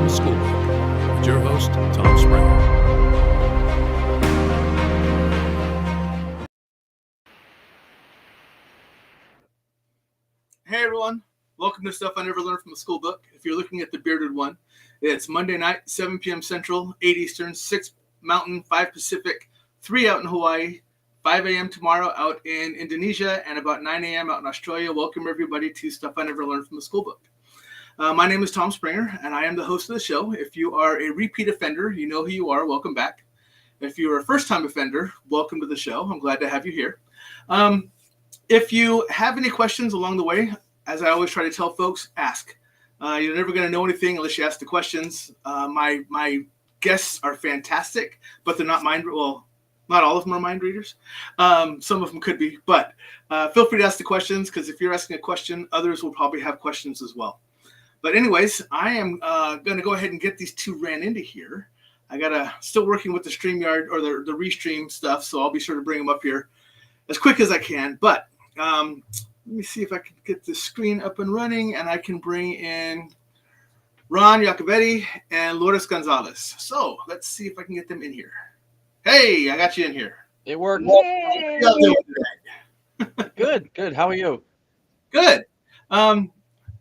from Schoolbook with your host, Tom Springer. Hey everyone, welcome to Stuff I Never Learned from the Schoolbook. If you're looking at the bearded one, it's Monday night, 7 p.m. Central, 8 Eastern, 6 Mountain, 5 Pacific, 3 out in Hawaii, 5 a.m. tomorrow out in Indonesia, and about 9 a.m. out in Australia. Welcome everybody to Stuff I Never Learned from the Schoolbook. My name is Tom Springer, and I am the host of the show. If you are a repeat offender, you know who you are. Welcome back. If you're a first-time offender, welcome to the show. I'm glad to have you here. If you have any questions along the way, as I always try to tell folks, ask. You're never going to know anything unless you ask the questions. My guests are fantastic, but they're not not all of them are mind readers. Some of them could be, but feel free to ask the questions, because if you're asking a question, others will probably have questions as well. But anyways, I am going to go ahead and get these two ran into here. Still working with the StreamYard or the Restream stuff, so I'll be sure to bring them up here as quick as I can. But let me see if I can get the screen up and running, and I can bring in Ron Yacovetti and Lourdes Gonzalez. So let's see if I can get them in here. Hey, I got you in here. It worked. How y'all doing today? Good. How are you? Good.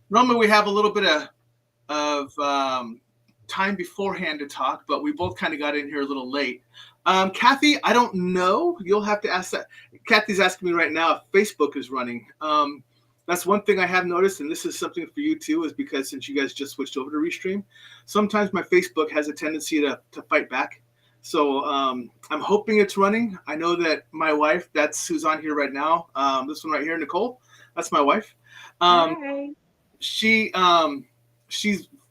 Normally we have a little bit of time beforehand to talk, but we both kind of got in here a little late. Kathy, I don't know. You'll have to ask that. Kathy's asking me right now if Facebook is running. That's one thing I have noticed, and this is something for you too, is because since you guys just switched over to Restream, sometimes my Facebook has a tendency to fight back. So I'm hoping it's running. I know that my wife, that's who's on here right now. This one right here, Nicole, that's my wife. Hi. She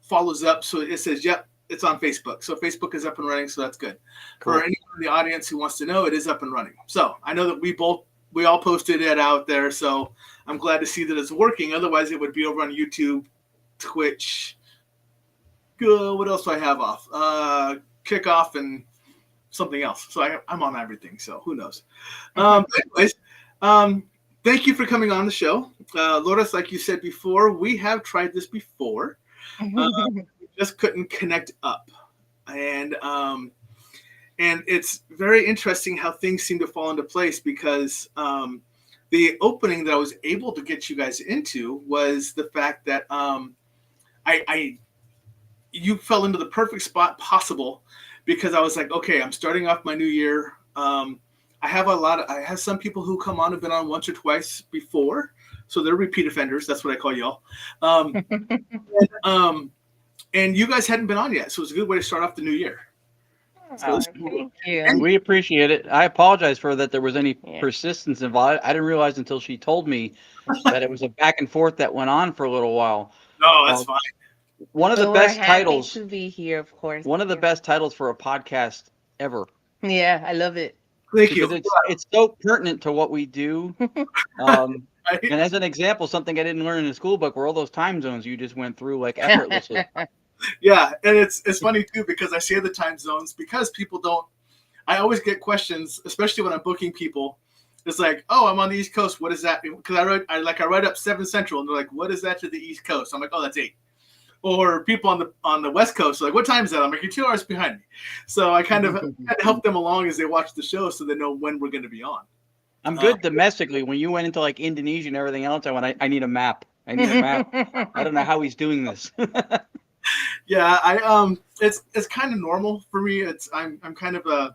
follows up, so it says, yep, it's on Facebook. So Facebook is up and running, so that's good. Cool. For anyone in the audience who wants to know, it is up and running. So I know that we all posted it out there, so I'm glad to see that it's working. Otherwise, it would be over on YouTube, Twitch. What else do I have off? Kickoff and something else. So I'm on everything, so who knows? Anyways, thank you for coming on the show. Lourdes, like you said before, we have tried this before. We just couldn't connect up. And it's very interesting how things seem to fall into place, because the opening that I was able to get you guys into was the fact that you fell into the perfect spot possible, because I was like, okay, I'm starting off my new year. I have some people who come on, have been on once or twice before, so they're repeat offenders. That's what I call y'all. And you guys hadn't been on yet, so it's a good way to start off the new year. So Thank you. And we appreciate it. I apologize for that there was any persistence involved. I didn't realize until she told me that it was a back and forth that went on for a little while. No, that's fine. One of the best titles to be here, of course. One of the best titles for a podcast ever. Yeah, I love it. Thank you. It's so pertinent to what we do. And as an example, something I didn't learn in the school book were all those time zones you just went through like effortlessly. Yeah, and it's funny too, because I say the time zones because people don't. I always get questions, especially when I'm booking people. It's like, oh, I'm on the East Coast. What is that? Because I write up 7 Central, and they're like, what is that to the East Coast? I'm like, oh, that's 8. Or people on the West Coast are like, what time is that? I'm like, you're 2 hours behind me. So I kind of help them along as they watch the show, so they know when we're going to be on. I'm good domestically. When you went into like Indonesia and everything else, I need a map. I don't know how he's doing this. Yeah, it's kind of normal for me. I'm kind of the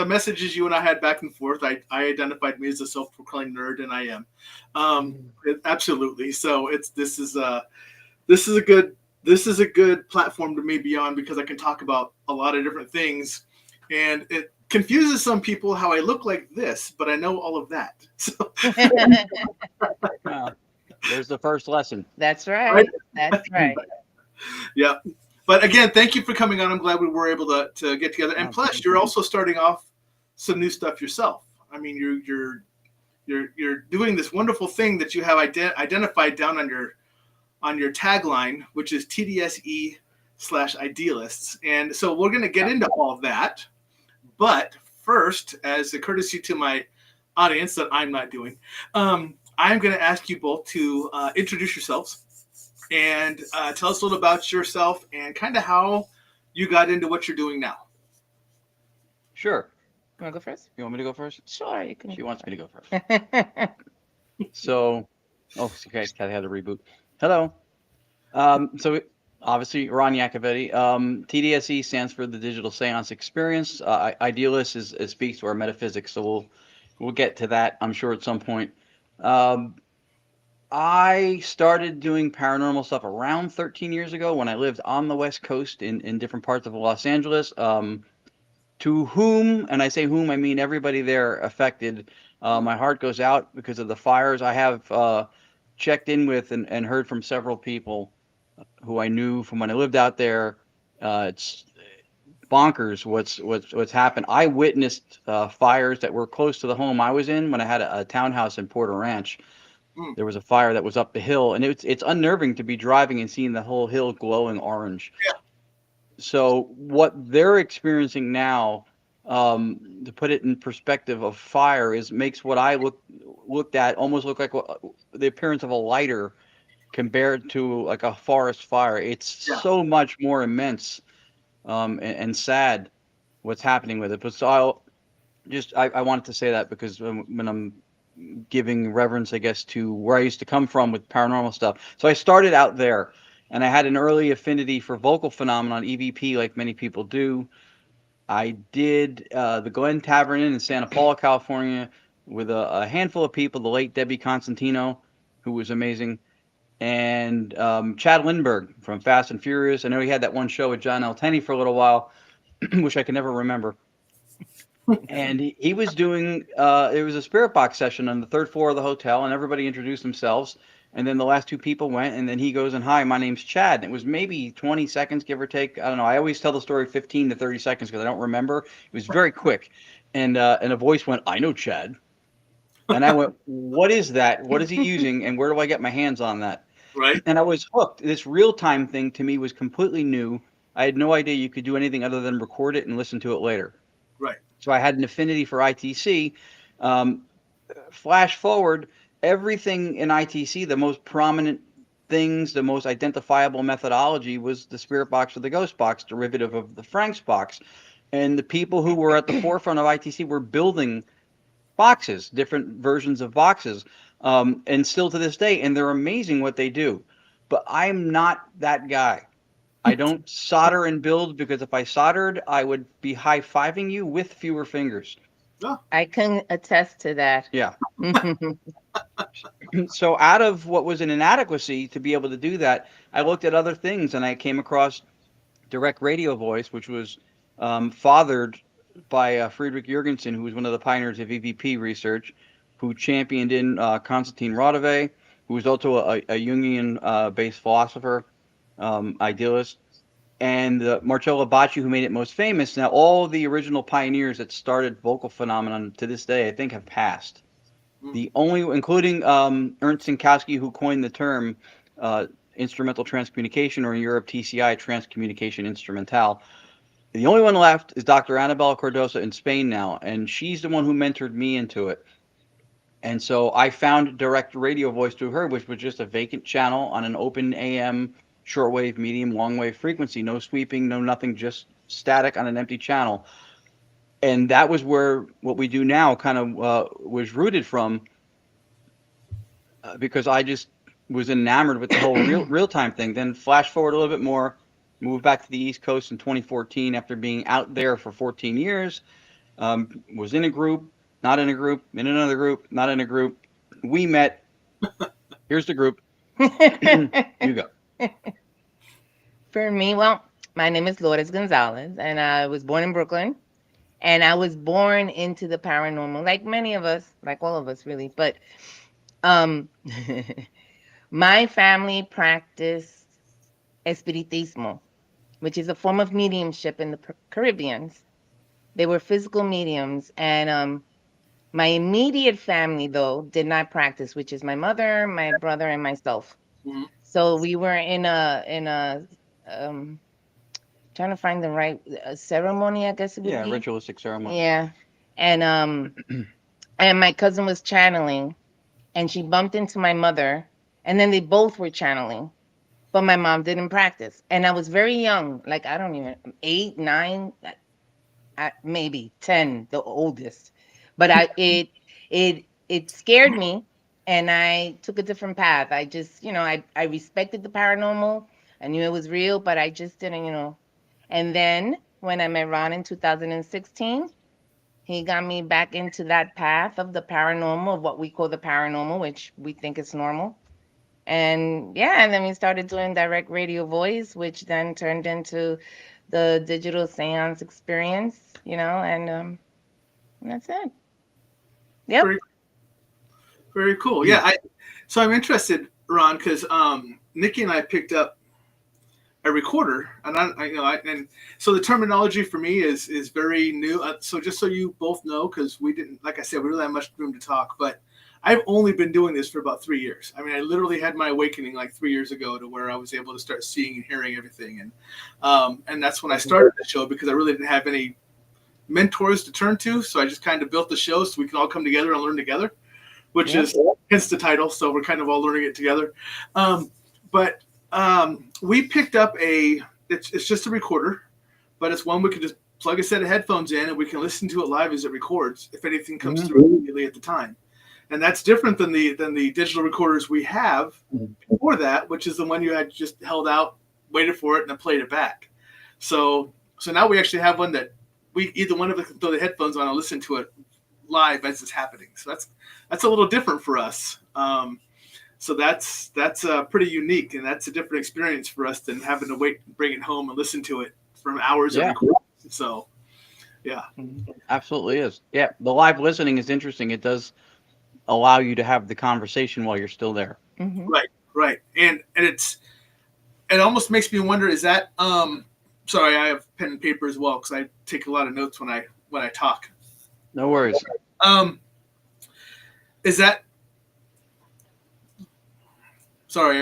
messages you and I had back and forth, I identified me as a self-proclaimed nerd, and I am. Absolutely. So this is a good platform to me be on, because I can talk about a lot of different things, and it confuses some people how I look like this, but I know all of that. So there's the first lesson. That's right. That's right. Yeah. But again, thank you for coming on. I'm glad we were able to get together. And plus, you're also starting off some new stuff yourself. I mean, you're doing this wonderful thing that you have identified down on your tagline, which is TDSe/idealists. And so we're going to get into all of that. But first, as a courtesy to my audience that I'm not doing, I'm going to ask you both to introduce yourselves. and tell us a little about yourself and kind of how you got into what you're doing now. Sure. You want to go first? You want me to go first? Sure, you can. She wants me to go first. So, okay, Kathy had to reboot. Hello. So obviously Ron Yacovetti. TDSe stands for the Digital Séance Experience. Idealist is speaks to our metaphysics, so we'll get to that, I'm sure, at some point. Um, I started doing paranormal stuff around 13 years ago when I lived on the West Coast in different parts of Los Angeles. To whom, and I say whom, I mean everybody there affected. My heart goes out because of the fires. I have checked in with and heard from several people who I knew from when I lived out there. It's bonkers what's happened. I witnessed fires that were close to the home I was in when I had a townhouse in Porter Ranch. Mm. There was a fire that was up the hill, and it's unnerving to be driving and seeing the whole hill glowing orange. Yeah. So what they're experiencing now, to put it in perspective of fire, makes what I looked at almost look like the appearance of a lighter compared to like a forest fire. It's Yeah. so much more immense, and sad what's happening with it. But so I wanted to say that because when I'm giving reverence, I guess, to where I used to come from with paranormal stuff. So I started out there, and I had an early affinity for vocal phenomenon, EVP, like many people do. I did the Glen Tavern Inn in Santa Paula, California, with a handful of people. The late Debbie Constantino, who was amazing, and Chad Lindbergh from Fast and Furious. I know he had that one show with John L. Tenney for a little while, which I can never remember. And he was doing it was a spirit box session on the third floor of the hotel, and everybody introduced themselves. And then the last two people went, and then he goes and, "Hi, my name's Chad." And it was maybe 20 seconds, give or take. I don't know. I always tell the story 15 to 30 seconds because I don't remember. It was very quick. And a voice went, "I know Chad." And I went, "What is that? What is he using? And where do I get my hands on that?" Right. And I was hooked. This real time thing to me was completely new. I had no idea you could do anything other than record it and listen to it later. Right. So I had an affinity for ITC. Um, Flash forward, everything in ITC, the most prominent things, the most identifiable methodology was the spirit box or the ghost box, derivative of the Frank's box. And the people who were at the forefront of ITC were building boxes, different versions of boxes, and still to this day. And they're amazing what they do. But I'm not that guy. I don't solder and build because if I soldered, I would be high-fiving you with fewer fingers. I can attest to that. Yeah. So out of what was an inadequacy to be able to do that, I looked at other things and I came across direct radio voice, which was fathered by Friedrich Jurgensen, who was one of the pioneers of EVP research, who championed in Konstantin Rodove, who was also a Jungian-based philosopher, idealist, and Marcello Bacci, who made it most famous. Now, all the original pioneers that started vocal phenomenon to this day, I think, have passed. The only, including Ernst Sinkowski, who coined the term instrumental transcommunication, or in Europe, TCI, transcommunication instrumental. The only one left is Dr. Annabella Cardosa in Spain now, and she's the one who mentored me into it. And so I found direct radio voice through her, which was just a vacant channel on an open AM shortwave, medium, longwave frequency, no sweeping, no nothing, just static on an empty channel. And that was where what we do now kind of was rooted from, because I just was enamored with the whole real time thing. Then flash forward a little bit more, moved back to the East Coast in 2014 after being out there for 14 years. Was in a group, not in a group, in another group, not in a group. We met. Here's the group. You go. For me, well, my name is Lourdes Gonzalez, and I was born in Brooklyn. And I was born into the paranormal, like many of us, like all of us, really. But my family practiced espiritismo, which is a form of mediumship in the Caribbean. They were physical mediums, and my immediate family, though, did not practice, which is my mother, my brother, and myself. Mhm. So we were in a trying to find the right ceremony, I guess it would be. Ritualistic ceremony. Yeah, and and my cousin was channeling, and she bumped into my mother, and then they both were channeling, but my mom didn't practice. And I was very young, like I don't even 8, 9, maybe 10, the oldest. But it scared me, and I took a different path. I just, I respected the paranormal. I knew it was real, but I just didn't. And then when I met Ron in 2016, he got me back into that path of the paranormal, of what we call the paranormal, which we think is normal. And yeah, and then we started doing direct radio voice, which then turned into the Digital Séance Experience, and that's it. Yep. Very, very cool. Yeah. So I'm interested, Ron, because Nikki and I picked up a recorder, and and so the terminology for me is very new. So just so you both know, because we didn't, like I said, we really have much room to talk, but I've only been doing this for about 3 years. I mean, I literally had my awakening like 3 years ago to where I was able to start seeing and hearing everything, and that's when I started the show, because I really didn't have any mentors to turn to, so I just kind of built the show so we can all come together and learn together, which is hence the title. So we're kind of all learning it together. But we picked up it's just a recorder, but it's one we can just plug a set of headphones in and we can listen to it live as it records if anything comes through immediately at the time. And that's different than the digital recorders we have before that, which is the one you had just held out, waited for it, and then played it back. So now we actually have one that we either one of us can throw the headphones on and listen to it live as it's happening. So that's a little different for us. So that's pretty unique, and that's a different experience for us than having to wait, bring it home, and listen to it for hours of recording. So, yeah, absolutely is. Yeah, the live listening is interesting. It does allow you to have the conversation while you're still there. Mm-hmm. Right, and it almost makes me wonder: is that sorry, I have pen and paper as well because I take a lot of notes when I talk. No worries. Is that? Sorry,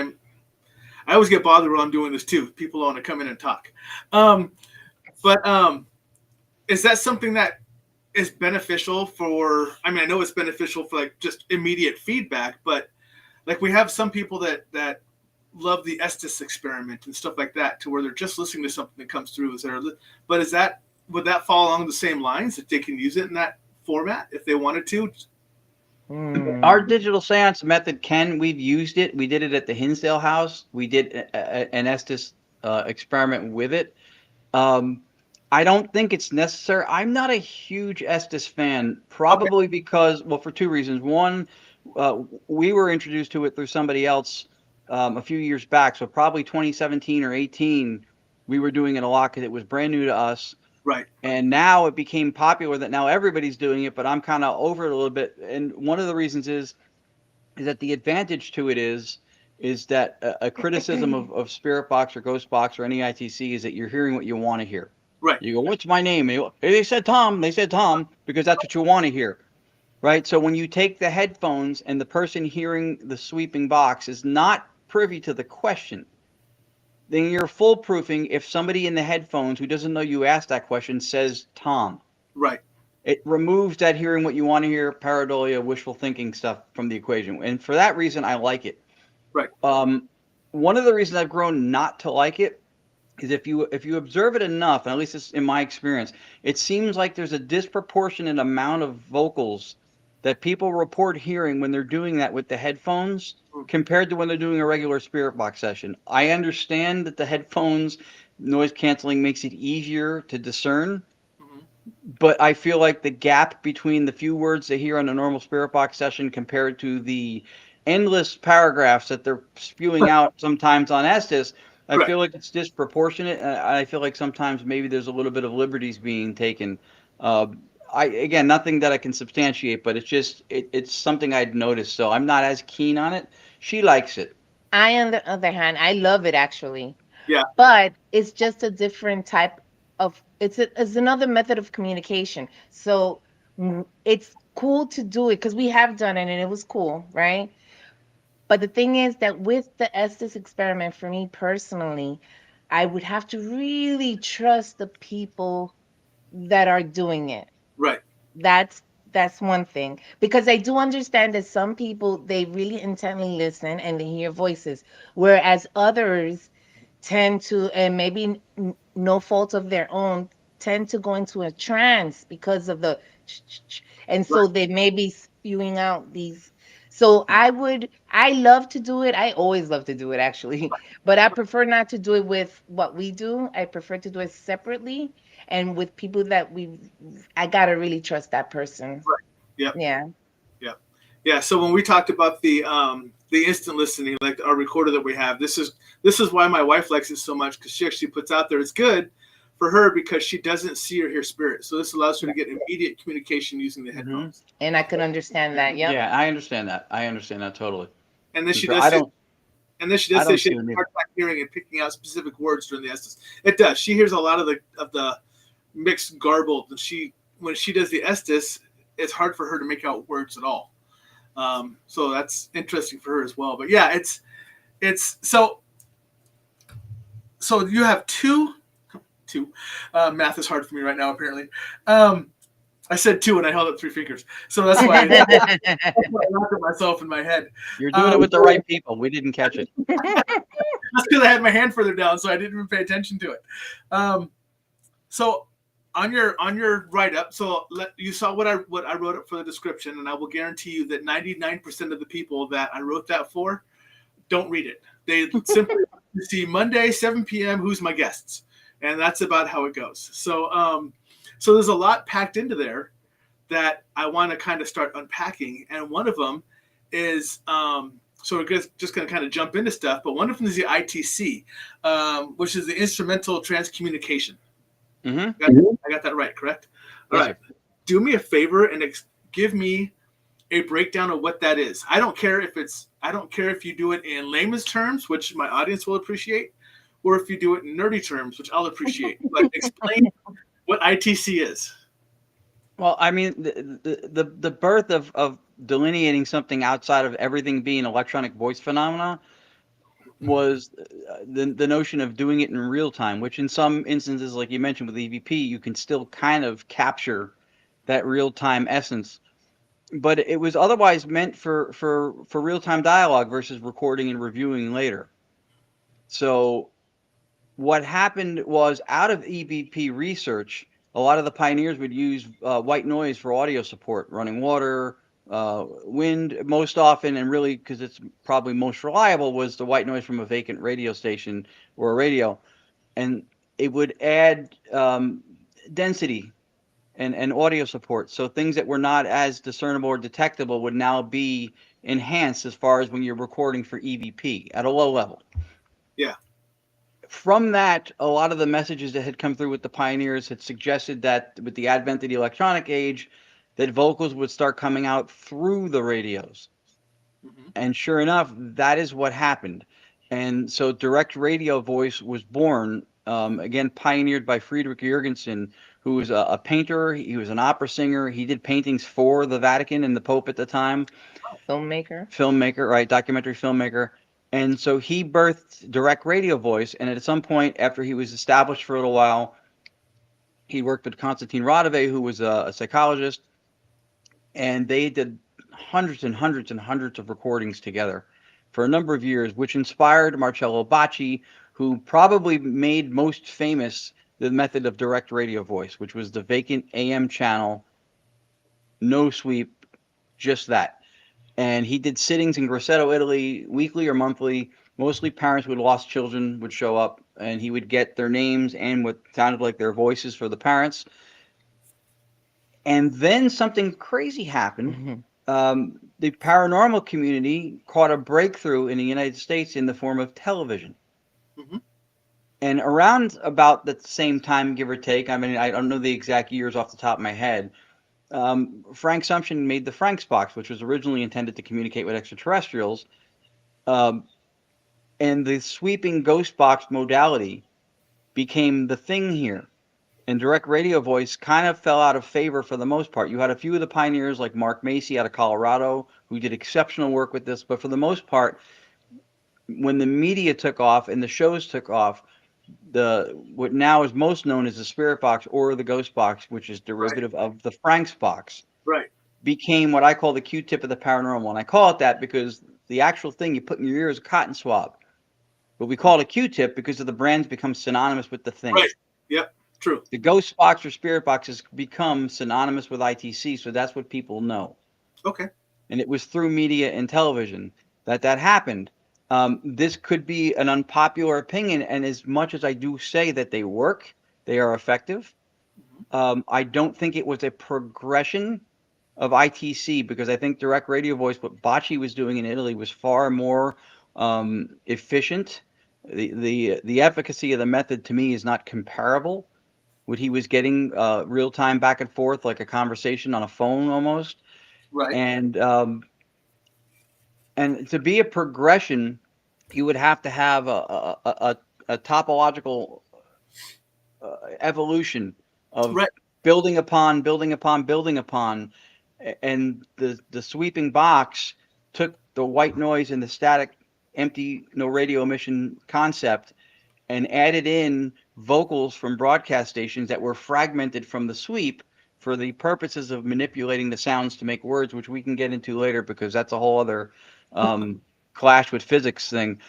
I always get bothered when I'm doing this too. People want to come in and talk. But is that something that is beneficial for? I mean, I know it's beneficial for like just immediate feedback, but like we have some people that love the Estes experiment and stuff like that, to where they're just listening to something that comes through. But would that fall along the same lines that they can use it in that format if they wanted to? Our digital seance method, we've used it. We did it at the Hinsdale House. We did an Estes experiment with it. I don't think it's necessary. I'm not a huge Estes fan, probably because, well, for two reasons. One, we were introduced to it through somebody else a few years back. So probably 2017 or 18, we were doing it a lot because it was brand new to us. Right. And now it became popular that now everybody's doing it, but I'm kind of over it a little bit. And one of the reasons is that the advantage to it is that a criticism of Spirit Box or Ghost Box or any ITC is that you're hearing what you want to hear. Right. You go, what's my name? And you go, hey, they said Tom, because that's what you want to hear. Right. So when you take the headphones and the person hearing the sweeping box is not privy to the question, then you're foolproofing if somebody in the headphones who doesn't know you asked that question says Tom. Right. It removes that hearing what you want to hear, pareidolia, wishful thinking stuff from the equation. And for that reason, I like it. Right. One of the reasons I've grown not to like it is if you observe it enough, and at least it's in my experience, it seems like there's a disproportionate amount of vocals that people report hearing when they're doing that with the headphones compared to when they're doing a regular Spirit Box session. I understand that the headphones noise canceling makes it easier to discern, but I feel like the gap between the few words they hear on a normal Spirit Box session compared to the endless paragraphs that they're spewing out sometimes on Estes, I feel like it's disproportionate. I feel like sometimes maybe there's a little bit of liberties being taken. Again, nothing that I can substantiate, but it's something I'd noticed. So I'm not as keen on it. She likes it. I, on the other hand, I love it actually. Yeah. But it's just a different type of, it's another method of communication. So it's cool to do it because we have done it and it was cool, right? But the thing is that with the Estes experiment, for me personally, I would have to really trust the people that are doing it. Right. That's That's one thing, because I do understand that some people, they really intently listen and they hear voices, whereas others tend to, and maybe no fault of their own, tend to go into a trance because of the and Right. so they may be spewing out these. So I love to do it. I always love to do it actually, but I prefer not to do it with what we do. I prefer to do it separately and with people that I gotta really trust that person. Right. Yep. Yeah. Yep. Yeah. So when we talked about the instant listening, like our recorder that we have, this is why my wife likes it so much, because she actually puts out there, it's good for her because she doesn't see or hear spirit. So this allows her to get immediate communication using the headphones. And I can understand that. Yep. Yeah, I understand that. I understand that totally. And then she So does I say, don't. and then she I does say don't she see has them a either. hard time hearing and picking out specific words during the Estes. It does. She hears a lot of the mixed garbled, and when she does the Estes, it's hard for her to make out words at all. So that's interesting for her as well. But yeah, it's so you have two. Math is hard for me right now, apparently. I said two and I held up three fingers. So that's why, I laughed at myself in my head. You're doing it with the right people. We didn't catch it. That's because I had my hand further down, so I didn't even pay attention to it. So on your write-up, so you saw what I wrote up for the description, and I will guarantee you that 99% of the people that I wrote that for don't read it. They simply see Monday, 7 p.m., who's my guests? And that's about how it goes. So so there's a lot packed into there that I want to kind of start unpacking. And one of them is, so we're just going to kind of jump into stuff, but one of them is the ITC, which is the Instrumental Transcommunication. Mm-hmm. I got that right, correct? All Yes, right. Do me a favor and give me a breakdown of what that is. I don't care if you do it in layman's terms, which my audience will appreciate, or if you do it in nerdy terms, which I'll appreciate. But explain what ITC is. Well, I mean, the birth of delineating something outside of everything being electronic voice phenomena was the notion of doing it in real time, which in some instances, like you mentioned with EVP, you can still kind of capture that real time essence. But it was otherwise meant for real time dialogue versus recording and reviewing later. So what happened was, out of EVP research, a lot of the pioneers would use white noise for audio support, running water, wind most often, and really, because it's probably most reliable, was the white noise from a vacant radio station or a radio. And it would add density and audio support. So things that were not as discernible or detectable would now be enhanced as far as when you're recording for EVP at a low level. Yeah. From that, a lot of the messages that had come through with the pioneers had suggested that with the advent of the electronic age, that vocals would start coming out through the radios. Mm-hmm. And sure enough, that is what happened. And so direct radio voice was born, again, pioneered by Friedrich Jürgensen, who was a painter. He was an opera singer. He did paintings for the Vatican and the Pope at the time. Filmmaker, right, documentary filmmaker. And so he birthed direct radio voice. And at some point, after he was established for a little while, he worked with Konstantin Radove, who was a psychologist. And they did hundreds and hundreds and hundreds of recordings together for a number of years, which inspired Marcello Bacci, who probably made most famous the method of direct radio voice, which was the vacant AM channel, no sweep, just that. And he did sittings in Grosseto, Italy, weekly or monthly. Mostly parents with lost children would show up, and he would get their names and what sounded like their voices for the parents. And then something crazy happened. Mm-hmm. The paranormal community caught a breakthrough in the United States in the form of television. Mm-hmm. And around about the same time, give or take, I mean, I don't know the exact years off the top of my head, Frank Sumption made the Franks box, which was originally intended to communicate with extraterrestrials. And the sweeping ghost box modality became the thing here. And direct radio voice kind of fell out of favor for the most part. You had a few of the pioneers like Mark Macy out of Colorado who did exceptional work with this, but for the most part, when the media took off and the shows took off, what now is most known as the spirit box or the ghost box, which is derivative of the Franks box. Right. became what I call the Q-tip of the paranormal. And I call it that because the actual thing you put in your ear is a cotton swab. But we call it a Q-tip because of the brands become synonymous with the thing. Right. Yep. True. The ghost box or spirit box has become synonymous with ITC, so that's what people know. Okay. And it was through media and television that happened. This could be an unpopular opinion, and as much as I do say that they work, they are effective. I don't think it was a progression of ITC because I think direct radio voice, what Bocci was doing in Italy, was far more efficient. The efficacy of the method to me is not comparable. What he was getting real time back and forth, like a conversation on a phone almost. Right. And to be a progression, you would have to have a topological evolution of Right. building upon, building upon, building upon. And the sweeping box took the white noise and the static, empty, no radio emission concept and added in vocals from broadcast stations that were fragmented from the sweep for the purposes of manipulating the sounds to make words, which we can get into later because that's a whole other clash with physics thing.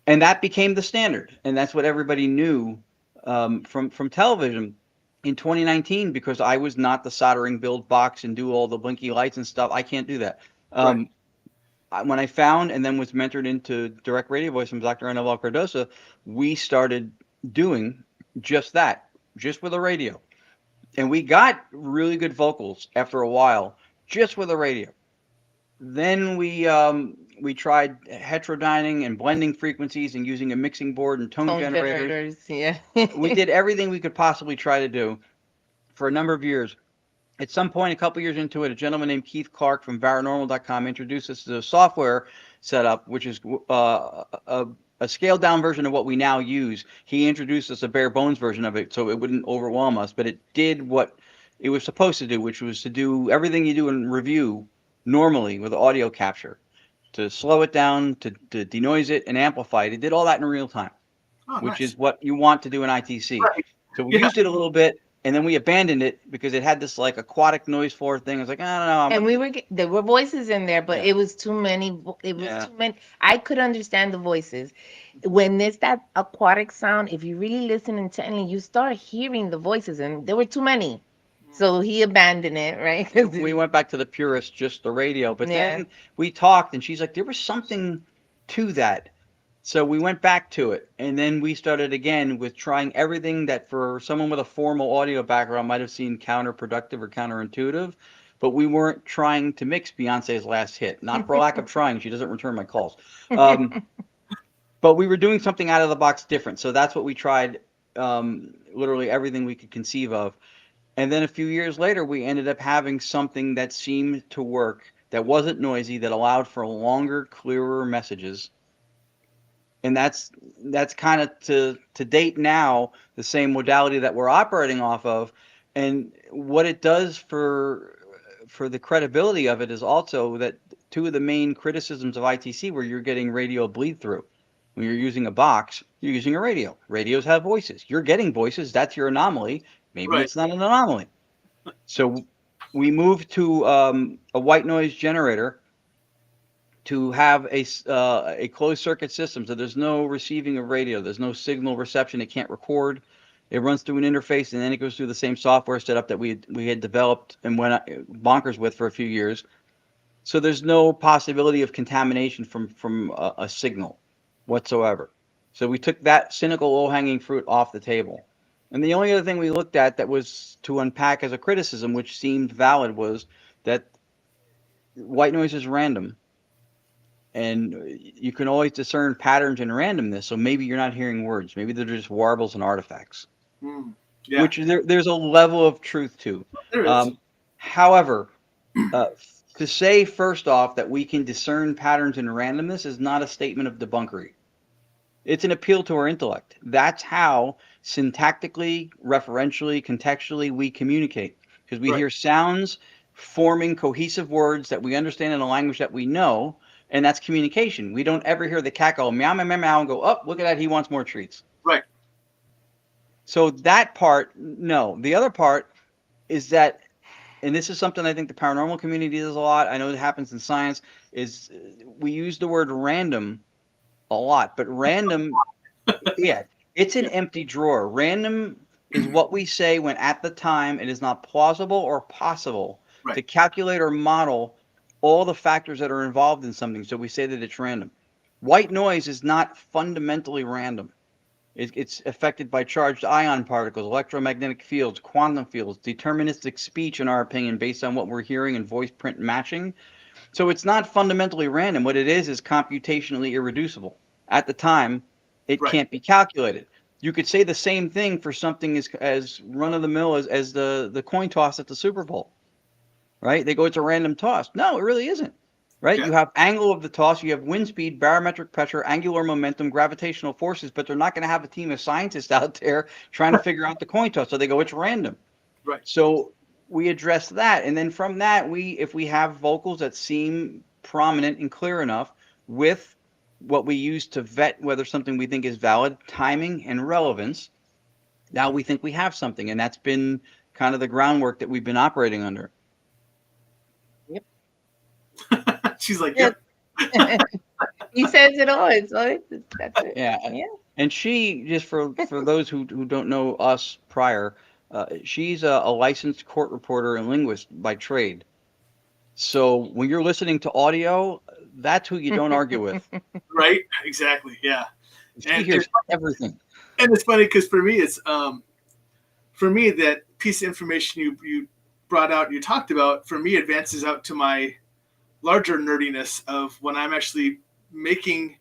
And that became the standard, and that's what everybody knew from television in 2019. Because I was not the soldering build box and do all the blinky lights and stuff. I can't do that. Right. When I found and then was mentored into direct radio voice from Dr. Anabel Cardosa, we started doing just that, just with a radio. And we got really good vocals after a while, just with a radio. Then we tried heterodyning and blending frequencies and using a mixing board and tone generators. Yeah. We did everything we could possibly try to do for a number of years. At some point, a couple years into it, a gentleman named Keith Clark from Paranormal.com introduced us to the software setup, which is a scaled down version of what we now use. He introduced us a bare bones version of it so it wouldn't overwhelm us, but it did what it was supposed to do, which was to do everything you do in review normally with audio capture, to slow it down, to denoise it and amplify it. It did all that in real time, which is what you want to do in ITC. Right. So we used it a little bit. And then we abandoned it because it had this like aquatic noise floor thing. I was like, I don't know. And there were voices in there, but Yeah. it was too many. It was too many. I could understand the voices. When there's that aquatic sound, if you really listen intently, you start hearing the voices, and there were too many. So he abandoned it, right? We went back to the purest, just the radio. But Yeah. then we talked, and she's like, there was something to that. So we went back to it, and then we started again with trying everything that for someone with a formal audio background might have seemed counterproductive or counterintuitive, but we weren't trying to mix Beyonce's last hit. Not for lack of trying. She doesn't return my calls. But we were doing something out of the box different. So that's what we tried, literally everything we could conceive of. And then a few years later, we ended up having something that seemed to work, that wasn't noisy, that allowed for longer, clearer messages. And that's kind of to date now the same modality that we're operating off of. And what it does for the credibility of it is also that two of the main criticisms of ITC where you're getting radio bleed through. When you're using a box, you're using a radio. Radios have voices. You're getting voices. That's your anomaly. Maybe it's not an anomaly. So we moved to a white noise generator to have a closed circuit system, so there's no receiving of radio, there's no signal reception, it can't record. It runs through an interface, and then it goes through the same software setup that we had developed and went bonkers with for a few years. So there's no possibility of contamination from a signal whatsoever. So we took that cynical low-hanging fruit off the table. And the only other thing we looked at that was to unpack as a criticism, which seemed valid, was that white noise is random. And you can always discern patterns in randomness. So maybe you're not hearing words. Maybe they're just warbles and artifacts, which there's a level of truth to. However, to say first off that we can discern patterns in randomness is not a statement of debunkery. It's an appeal to our intellect. That's how syntactically, referentially, contextually we communicate. Because we hear sounds forming cohesive words that we understand in a language that we know. And that's communication. We don't ever hear the cat go meow, meow, meow, meow, and go, oh, look at that, he wants more treats. Right. So that part, no. The other part is that and this is something I think the paranormal community does a lot. I know it happens in science. Is we use the word random a lot, but random, yeah, it's an empty drawer. Random is what we say when at the time it is not plausible or possible to Right. calculate or model all the factors that are involved in something. So we say that it's random. White noise is not fundamentally random. It's affected by charged ion particles, electromagnetic fields, quantum fields, deterministic speech, in our opinion, based on what we're hearing and voice print matching. So it's not fundamentally random. What it is computationally irreducible. At the time, it Right. can't be calculated. You could say the same thing for something as run of the mill as the coin toss at the Super Bowl, right? They go, it's a random toss. No, it really isn't, right? Yeah. You have angle of the toss, you have wind speed, barometric pressure, angular momentum, gravitational forces, but they're not going to have a team of scientists out there trying to figure out the coin toss. So they go, it's random. Right. So we address that, and then from that, if we have vocals that seem prominent and clear enough with what we use to vet whether something we think is valid, timing and relevance, now we think we have something, and that's been kind of the groundwork that we've been operating under. She's like, Yeah. yep. He says it all. That's it. Yeah. Yeah. And she, just for those who don't know us prior, she's a licensed court reporter and linguist by trade. So when you're listening to audio, that's who you don't argue with. Right. Exactly. Yeah. She And hears everything. And it's funny because for me, it's for me that piece of information you brought out, you talked about, for me advances out to my larger nerdiness of when I'm actually making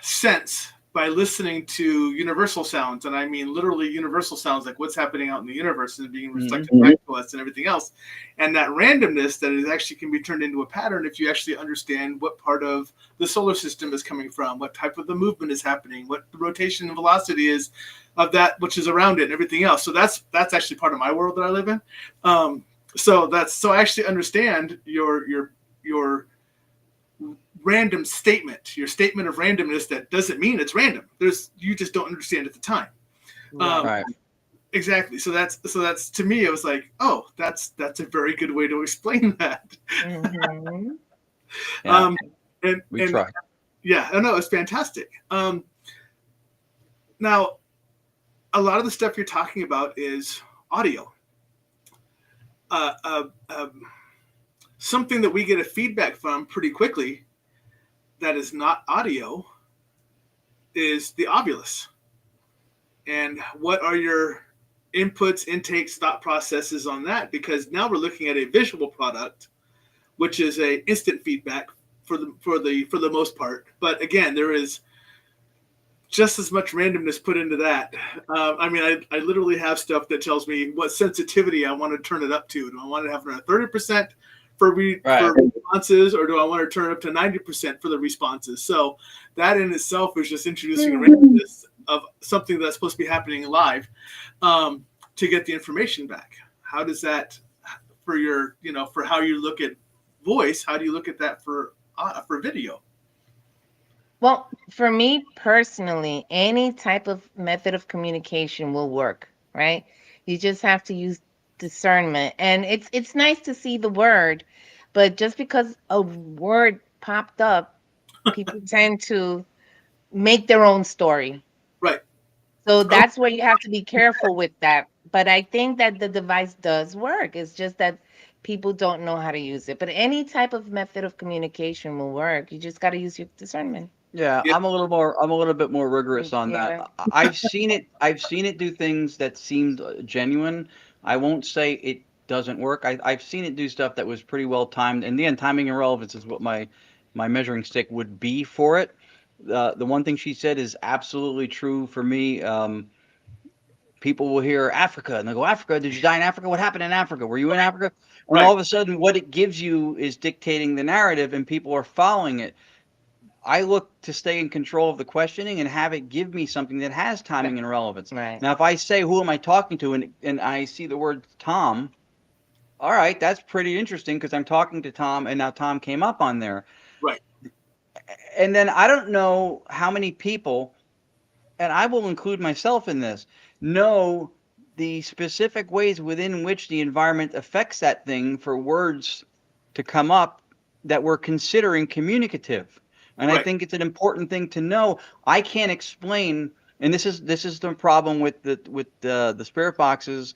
sense by listening to universal sounds, and I mean literally universal sounds, like what's happening out in the universe and being reflected back to us and everything else. And that randomness that is actually can be turned into a pattern if you actually understand what part of the solar system is coming from, what type of the movement is happening, what the rotation and velocity is of that which is around it and everything else. So that's actually part of my world that I live in. So I actually understand your random statement, your statement of randomness that doesn't mean it's random. You just don't understand at the time. Right. Exactly. So that's to me, it was like, oh, that's a very good way to explain that. Mm-hmm. Yeah. And try. Yeah, I know, it's fantastic. Now, a lot of the stuff you're talking about is audio. Something that we get a feedback from pretty quickly that is not audio is the ovulus. And what are your inputs, intakes, thought processes on that? Because now we're looking at a visual product, which is a instant feedback for the most part. But again, there is just as much randomness put into that. I mean, I literally have stuff that tells me what sensitivity I want to turn it up to. Do I want to have around 30% for responses, or do I want to turn it up to 90% for the responses? So that in itself is just introducing a randomness of something that's supposed to be happening live to get the information back. How does that, for for how you look at voice, how do you look at that for video? Well, for me personally, any type of method of communication will work, right? You just have to use discernment. And it's nice to see the word, but just because a word popped up, people tend to make their own story. Right. So that's where you have to be careful with that. But I think that the device does work. It's just that people don't know how to use it. But any type of method of communication will work. You just got to use your discernment. Yeah, I'm a little bit more rigorous on that. I've seen it do things that seemed genuine. I won't say it doesn't work. I've seen it do stuff that was pretty well timed. And the timing and relevance is what my measuring stick would be for it. The one thing she said is absolutely true for me. People will hear Africa and they go, Africa, did you die in Africa? What happened in Africa? Were you in Africa? And all of a sudden what it gives you is dictating the narrative and people are following it. I look to stay in control of the questioning and have it give me something that has timing and relevance. Right. Now, if I say, who am I talking to? And I see the word Tom, all right, that's pretty interesting because I'm talking to Tom and now Tom came up on there. Right. And then I don't know how many people, and I will include myself in this, know the specific ways within which the environment affects that thing for words to come up that we're considering communicative. And I Right. think it's an important thing to know. I can't explain, and this is the problem with the spirit boxes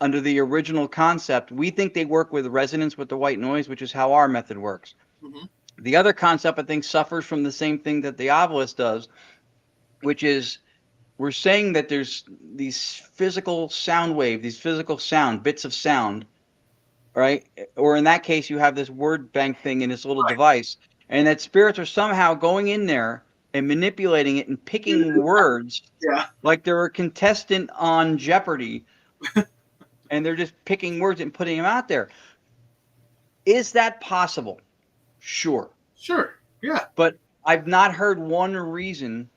under the original concept. We think they work with resonance with the white noise, which is how our method works. Hmm. The other concept, I think, suffers from the same thing that the obelisk does, which is we're saying that there's these physical sound wave, these physical sound, bits of sound, right? Or in that case, you have this word bank thing in this little Right. device, and that spirits are somehow going in there and manipulating it and picking words Yeah. like they're a contestant on Jeopardy, and they're just picking words and putting them out there. Is that possible? Sure. Sure. Yeah. But I've not heard one reason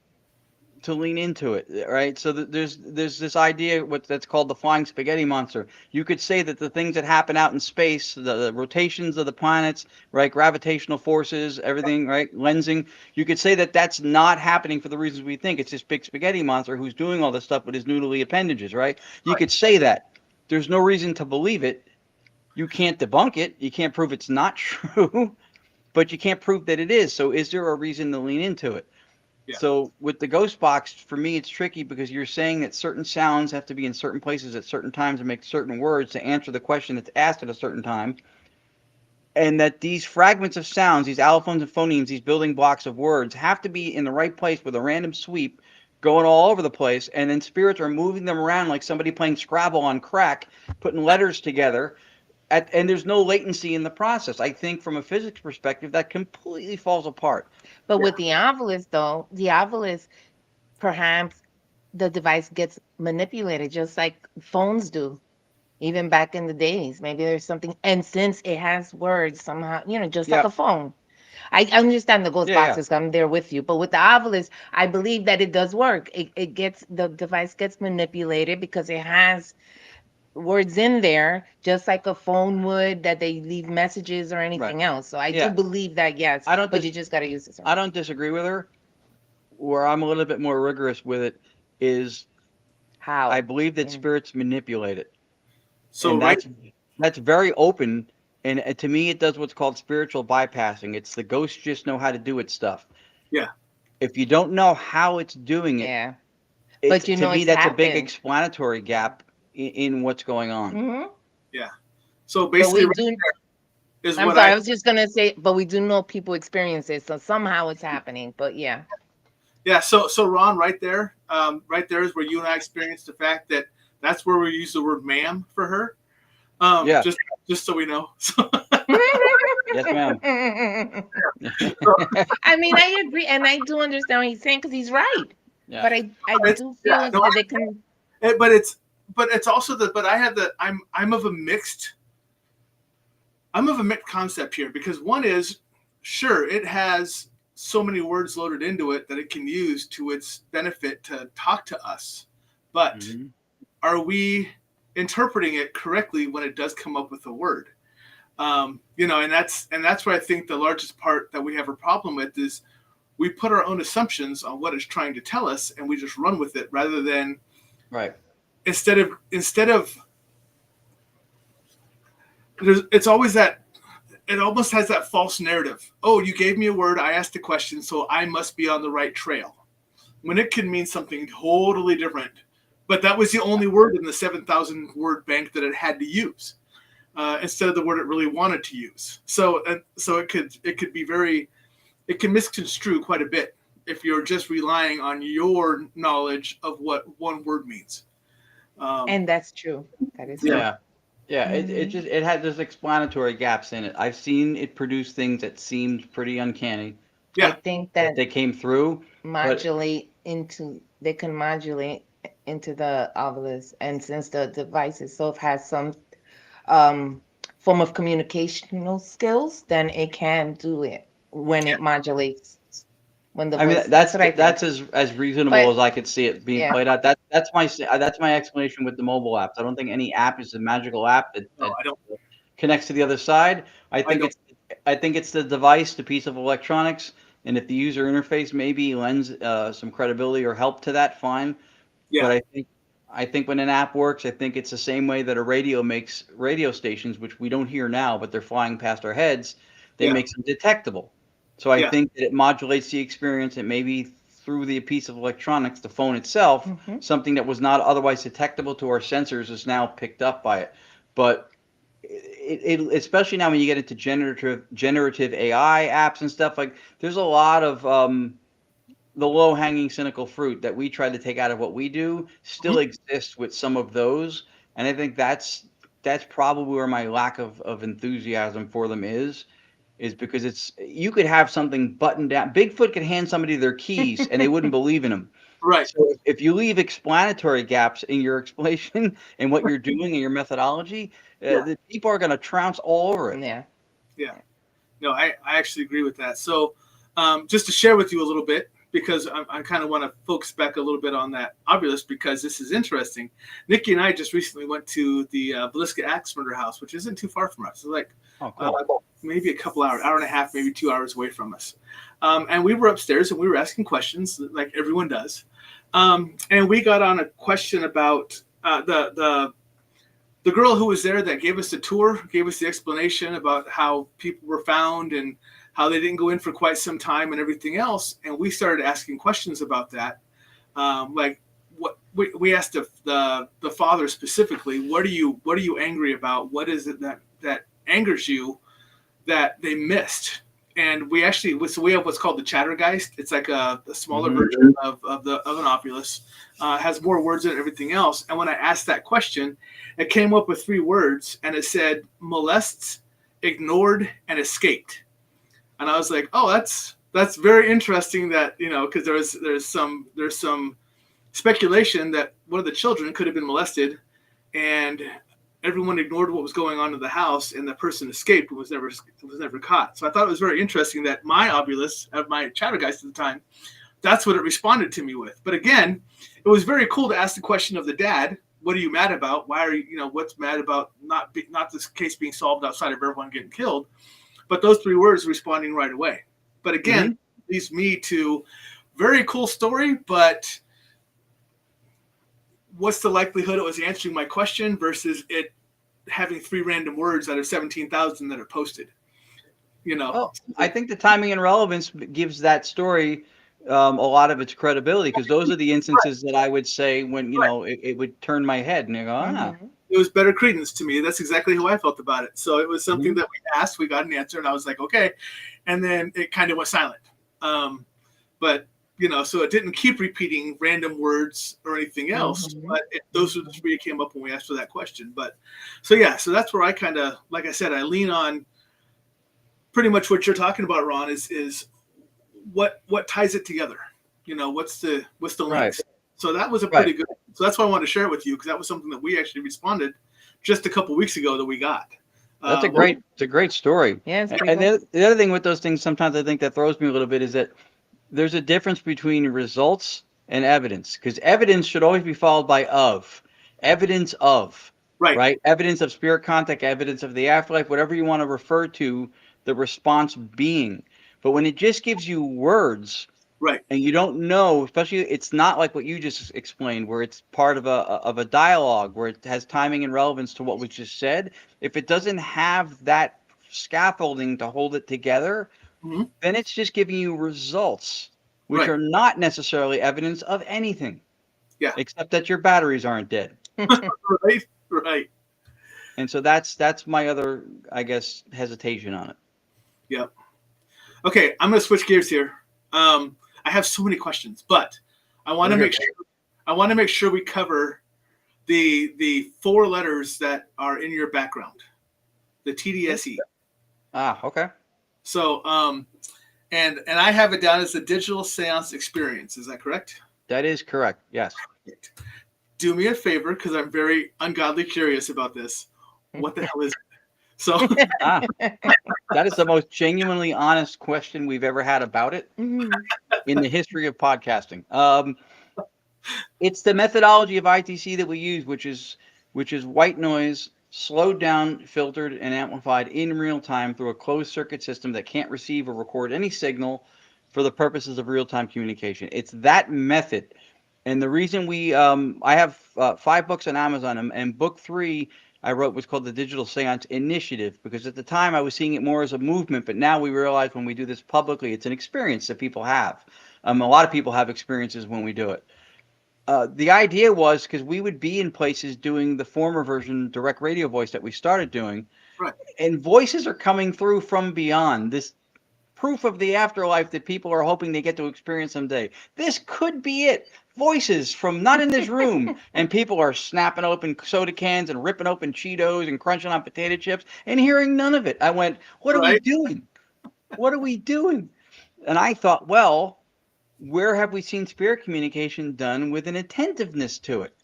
to lean into it, right? So there's this idea that's called the flying spaghetti monster. You could say that the things that happen out in space, the rotations of the planets, right, gravitational forces, everything, right, lensing, you could say that that's not happening for the reasons we think. It's this big spaghetti monster who's doing all this stuff with his noodly appendages, right? You could say that. There's no reason to believe it. You can't debunk it. You can't prove it's not true, but you can't prove that it is. So is there a reason to lean into it? Yeah. So with the ghost box, for me, it's tricky because you're saying that certain sounds have to be in certain places at certain times and make certain words to answer the question that's asked at a certain time. And that these fragments of sounds, these allophones and phonemes, these building blocks of words have to be in the right place with a random sweep going all over the place. And then spirits are moving them around like somebody playing Scrabble on crack, putting letters together. And there's no latency in the process. I think from a physics perspective, that completely falls apart. But Yeah. with the obelisk, though, the obelisk, perhaps the device gets manipulated just like phones do, even back in the days. Maybe there's something, and since it has words somehow, just like Yeah. a phone. I understand the ghost Yeah, yeah. boxes. I'm there with you, but with the obelisk, I believe that it does work. It gets the device gets manipulated because it has words in there, just like a phone would that they leave messages or Right. anything else. So I do Yeah. believe that, yes, I don't but you dis- just got to use it. I don't disagree with her. Where I'm a little bit more rigorous with it is I How? believe that Yeah. spirits manipulate it, So and right. that's very open. And to me, it does what's called spiritual bypassing. It's the ghosts just know how to do its stuff. Yeah. If you don't know how it's doing it, Yeah. it's But to me it's that's a big happened. explanatory gap in what's going on. Hmm. Yeah. So But basically, we right do. there is I'm what sorry, I. I was just gonna say, but we do know people experience it, so somehow it's happening. But yeah. Yeah. So Ron, right there is where you and I experienced the fact that that's where we use the word "ma'am" for her. Yeah. Just so we know. So, Yes, ma'am. I mean, I agree, and I do understand what he's saying because he's right. Yeah. But I it's, do yeah. feel No, that they can. but it's also but I have I'm of a mixed concept here because one is sure it has so many words loaded into it that it can use to its benefit to talk to us, but Mhm. are we interpreting it correctly when it does come up with a word? And that's where I think the largest part that we have a problem with is we put our own assumptions on what it's trying to tell us and we just run with it rather than Right. instead of it's always that it almost has that false narrative. Oh, you gave me a word, I asked a question, so I must be on the right trail. When it can mean something totally different. But that was the only word in the 7,000 word bank that it had to use instead of the word it really wanted to use. So it could be it can misconstrue quite a bit if you're just relying on your knowledge of what one word means. And that's true. That is true. Yeah. Yeah, it Mhm. just it had those explanatory gaps in it. I've seen it produce things that seemed pretty uncanny Yeah. I think that that they came through, but they can modulate into the obelisk, and since the device itself has some um form of communicational skills, then it can do it when it modulates when the I mean voice. That's what I think. that's as reasonable But as I could see it being yeah, played out. That's my explanation with the mobile apps. I don't think any app is a magical app No, that I don't. connects to the other side. I don't. I think it's the device, the piece of electronics, and if the user interface maybe lends some credibility or help to that, fine. Yeah. But I think when an app works, I think it's the same way that a radio makes radio stations, which we don't hear now, but they're flying past our heads. They Yeah. make them detectable. So I Yeah. think that it modulates the experience, and maybe through the piece of electronics, the phone itself, something that was not otherwise detectable to our sensors is now picked up by it. But especially now when you get into generative AI apps and stuff, like there's a lot of the low hanging cynical fruit that we try to take out of what we do still exists with some of those. And I think that's probably where my lack of enthusiasm for them is because it's, you could have something buttoned down. Bigfoot could hand somebody their keys and they wouldn't believe in them. Right. So if you leave explanatory gaps in your explanation and what you're doing and your methodology, the people are going to trounce all over it. Yeah. Yeah. No, I actually agree with that. So just to share with you a little bit, because I kind of want to focus back a little bit on that Ovilus, because this is interesting. Nikki and I just recently went to the Villisca Axe Murder House, which isn't too far from us. It's like maybe a couple hours, hour and a half, maybe 2 hours away from us. And we were upstairs and we were asking questions like everyone does. And we got on a question about the girl who was there that gave us the tour, gave us the explanation about how people were found and how they didn't go in for quite some time and everything else. And we started asking questions about that. Like what we asked the father specifically, what are you angry about? What is it that angers you that they missed? And we have what's called the Chattergeist. It's like a smaller version of an Ovilus. Has more words than everything else. And when I asked that question, it came up with 3 words, and it said molests, ignored, and escaped. And I was like, oh, that's very interesting that, because there's some speculation that one of the children could have been molested, and everyone ignored what was going on in the house, and the person escaped and was never caught. So I thought it was very interesting that my Ovilus, my Chattergeist at the time, that's what it responded to me with. But again, it was very cool to ask the question of the dad, what are you mad about? Why are you, what's mad about not this case being solved outside of everyone getting killed? But those 3 words responding right away. But again, leads me to very cool story, but what's the likelihood it was answering my question versus it having 3 random words out of 17,000 that are posted? Well, I think the timing and relevance gives that story a lot of its credibility, because those are the instances that I would say when, it would turn my head and you go, It was better credence to me. That's exactly how I felt about it. So it was something that we asked, we got an answer, and I was like, okay. And then it kind of went silent. But, so it didn't keep repeating random words or anything else. But those were the 3 that came up when we asked for that question. But so that's where I kind of, like I said, I lean on pretty much what you're talking about, Ron, is what ties it together. What's the links? Right. So that was a pretty good. So that's why I wanted to share it with you, because that was something that we actually responded just a couple weeks ago that we got. That's it's a great story. Yeah. And the other thing with those things, sometimes I think that throws me a little bit, is that there's a difference between results and evidence, because evidence should always be followed by evidence of, right? Evidence of spirit contact, evidence of the afterlife, whatever you want to refer to the response being. But when it just gives you words, and you don't know, especially, it's not like what you just explained, where it's part of a dialogue, where it has timing and relevance to what was just said. If it doesn't have that scaffolding to hold it together, then it's just giving you results, which are not necessarily evidence of anything. Yeah. Except that your batteries aren't dead. Right. And so that's my other, I guess, hesitation on it. Yep. Okay, I'm going to switch gears here. I have so many questions, but I want to make sure we cover the 4 letters that are in your background, the TDSe. Okay. So, and I have it down as the Digital Séance Experience. Is that correct? That is correct. Yes. Do me a favor, because I'm very ungodly curious about this. What the hell is it? So that is the most genuinely honest question we've ever had about it in the history of podcasting. It's the methodology of ITC that we use, which is white noise slowed down, filtered, and amplified in real time through a closed circuit system that can't receive or record any signal for the purposes of real-time communication. It's that method. And the reason I have 5 books on Amazon, and book 3 I wrote was called the Digital Séance Initiative, because at the time I was seeing it more as a movement, but now we realize when we do this publicly, it's an experience that people have. A lot of people have experiences when we do it. The idea was because we would be in places doing the former version direct radio voice that we started doing, Right. and voices are coming through from beyond. This proof of the afterlife that people are hoping they get to experience someday. This could be it. Voices from not in this room, and people are snapping open soda cans and ripping open Cheetos and crunching on potato chips and hearing none of it. I went, what are we Right. doing? What are we doing? And I thought, well, where have we seen spirit communication done with an attentiveness to it?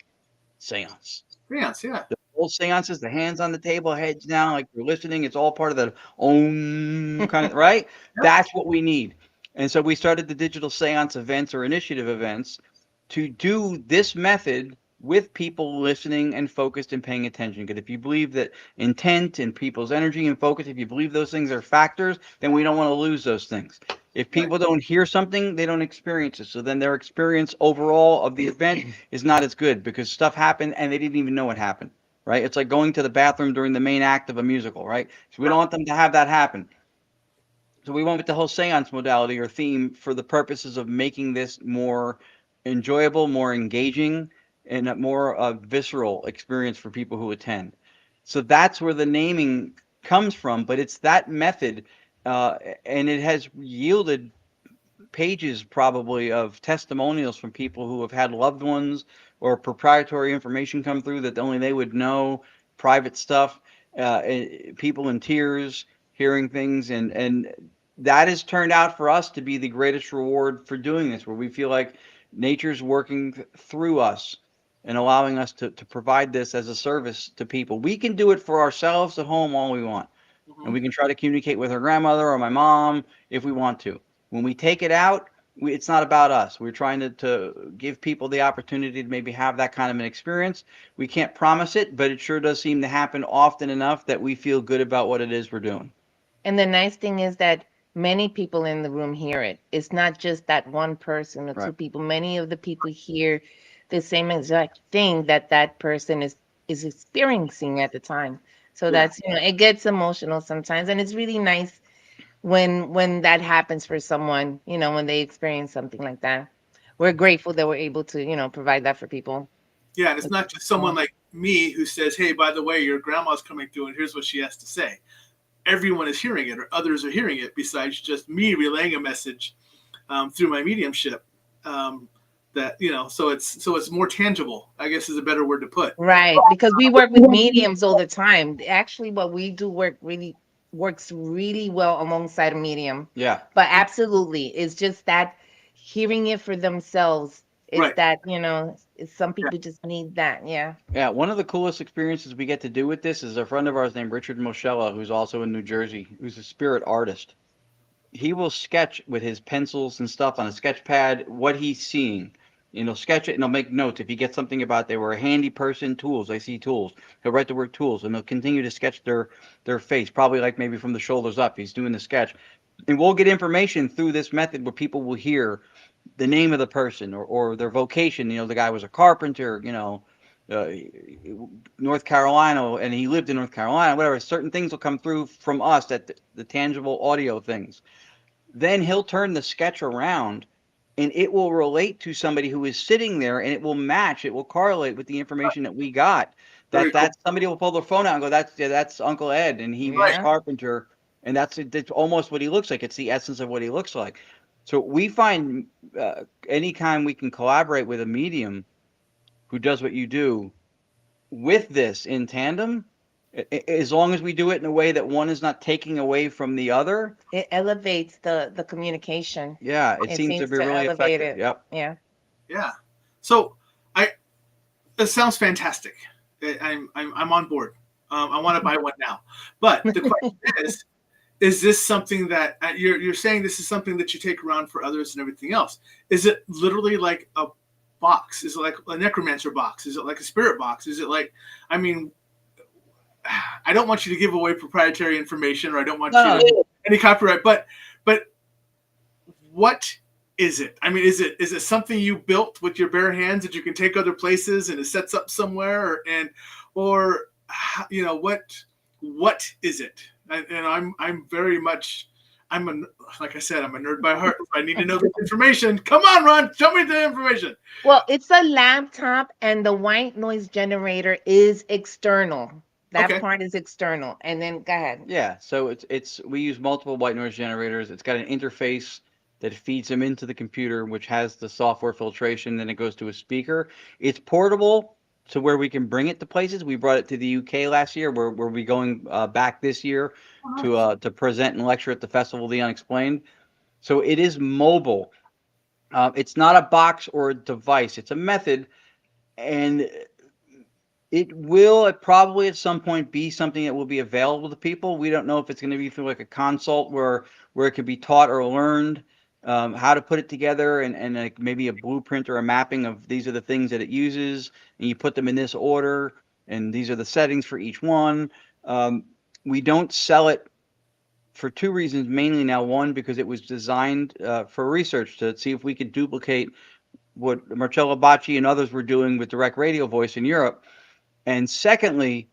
Seance. Seance, yeah. The old seances, the hands on the table, heads down, like you're listening. It's all part of the om kind of, right? Yep. That's what we need. And so we started the digital seance events or initiative events to do this method with people listening and focused and paying attention. Because if you believe that intent and people's energy and focus, if you believe those things are factors, then we don't want to lose those things. If people don't hear something, they don't experience it. So then their experience overall of the event is not as good, because stuff happened and they didn't even know it happened, right? It's like going to the bathroom during the main act of a musical, right? So we don't want them to have that happen. So we went with the whole seance modality or theme for the purposes of making this more enjoyable, more engaging, and a more visceral experience for people who attend. So that's where the naming comes from, but it's that method, and it has yielded pages probably of testimonials from people who have had loved ones or proprietary information come through that only they would know, private stuff, people in tears, hearing things, and that has turned out for us to be the greatest reward for doing this, where we feel like nature's working through us and allowing us to provide this as a service to people. We can do it for ourselves at home all we want. And we can try to communicate with our grandmother or my mom if we want to. When we take it out, it's not about us. We're trying to give people the opportunity to maybe have that kind of an experience. We can't promise it, but it sure does seem to happen often enough that we feel good about what it is we're doing. And the nice thing is that many people in the room hear it. It's not just that one person or two Right. people. Many of the people hear the same exact thing that that person is experiencing at the time. So Yeah. that's, it gets emotional sometimes, and it's really nice when that happens for someone, when they experience something like that. We're grateful that we're able to, provide that for people. Yeah, and it's not just someone like me who says, hey, by the way, your grandma's coming through and here's what she has to say. Everyone is hearing it, or others are hearing it, besides just me relaying a message through my mediumship. So it's more tangible, I guess is a better word to put. Right, because we work with mediums all the time. Actually, what we do works really well alongside a medium. Yeah. But absolutely, it's just that hearing it for themselves. It's Right. that, some people just need that. Yeah. Yeah, one of the coolest experiences we get to do with this is a friend of ours named Richard Moschella, who's also in New Jersey, who's a spirit artist. He will sketch with his pencils and stuff on a sketch pad what he's seeing. And he'll sketch it and he'll make notes. If he gets something about they were a handy person, tools, I see tools. He'll write the word tools, and he'll continue to sketch their face, probably like maybe from the shoulders up. He's doing the sketch. And we'll get information through this method where people will hear the name of the person or their vocation. The guy was a carpenter, North Carolina, and he lived in North Carolina, whatever. Certain things will come through from us, that the tangible audio things. Then he'll turn the sketch around and it will relate to somebody who is sitting there, and it will match, it will correlate with the information that we got. Very cool. Somebody will pull their phone out and go, that's Uncle Ed, and he was a Yeah. carpenter, and that's almost what he looks like. It's the essence of what he looks like. So we find anytime we can collaborate with a medium who does what you do with this in tandem, as long as we do it in a way that one is not taking away from the other, It elevates the communication. yeah, it seems to be really elevate effective. it. Yep. Yeah. Yeah. So it sounds fantastic. I'm on board. I want to buy one now. But the question is this something that you're saying this is something that you take around for others and everything else? Is it literally like a box? Is it like a necromancer box? Is it like a spirit box? Is it like, I don't want you to give away proprietary information, or I don't want you to any copyright, but what is it? I mean, is it something you built with your bare hands that you can take other places and it sets up somewhere, or you know, what is it? And I'm very much, like I said, I'm a nerd by heart. I need to know this information. Come on, Ron, show me the information. Well, it's a laptop, and the white noise generator is external. That Okay. part is external. And then go ahead. Yeah, so we use multiple white noise generators. It's got an interface that feeds them into the computer, which has the software filtration, then it goes to a speaker. It's portable to where we can bring it to places. We brought it to the UK last year. We're we going back this year to present and lecture at the Festival of the Unexplained. So it is mobile. It's not a box or a device. It's a method, and it will probably at some point be something that will be available to people. We don't know if it's going to be through like a consult where it could be taught or learned how to put it together, and like maybe a blueprint or a mapping of these are the things that it uses, and you put them in this order, and these are the settings for each one. We don't sell it for two reasons mainly now. One, because it was designed for research to see if we could duplicate what Marcello Bacci and others were doing with direct radio voice in Europe. And secondly,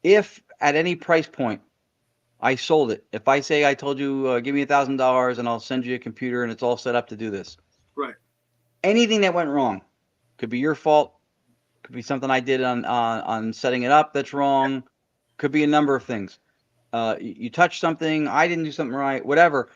if at any price point I sold it, if I say I told you, give me $1,000 and I'll send you a computer and it's all set up to do this. Right. Anything that went wrong could be your fault. Could be something I did on setting it up that's wrong. Could be a number of things. You touched something, I didn't do something right, whatever.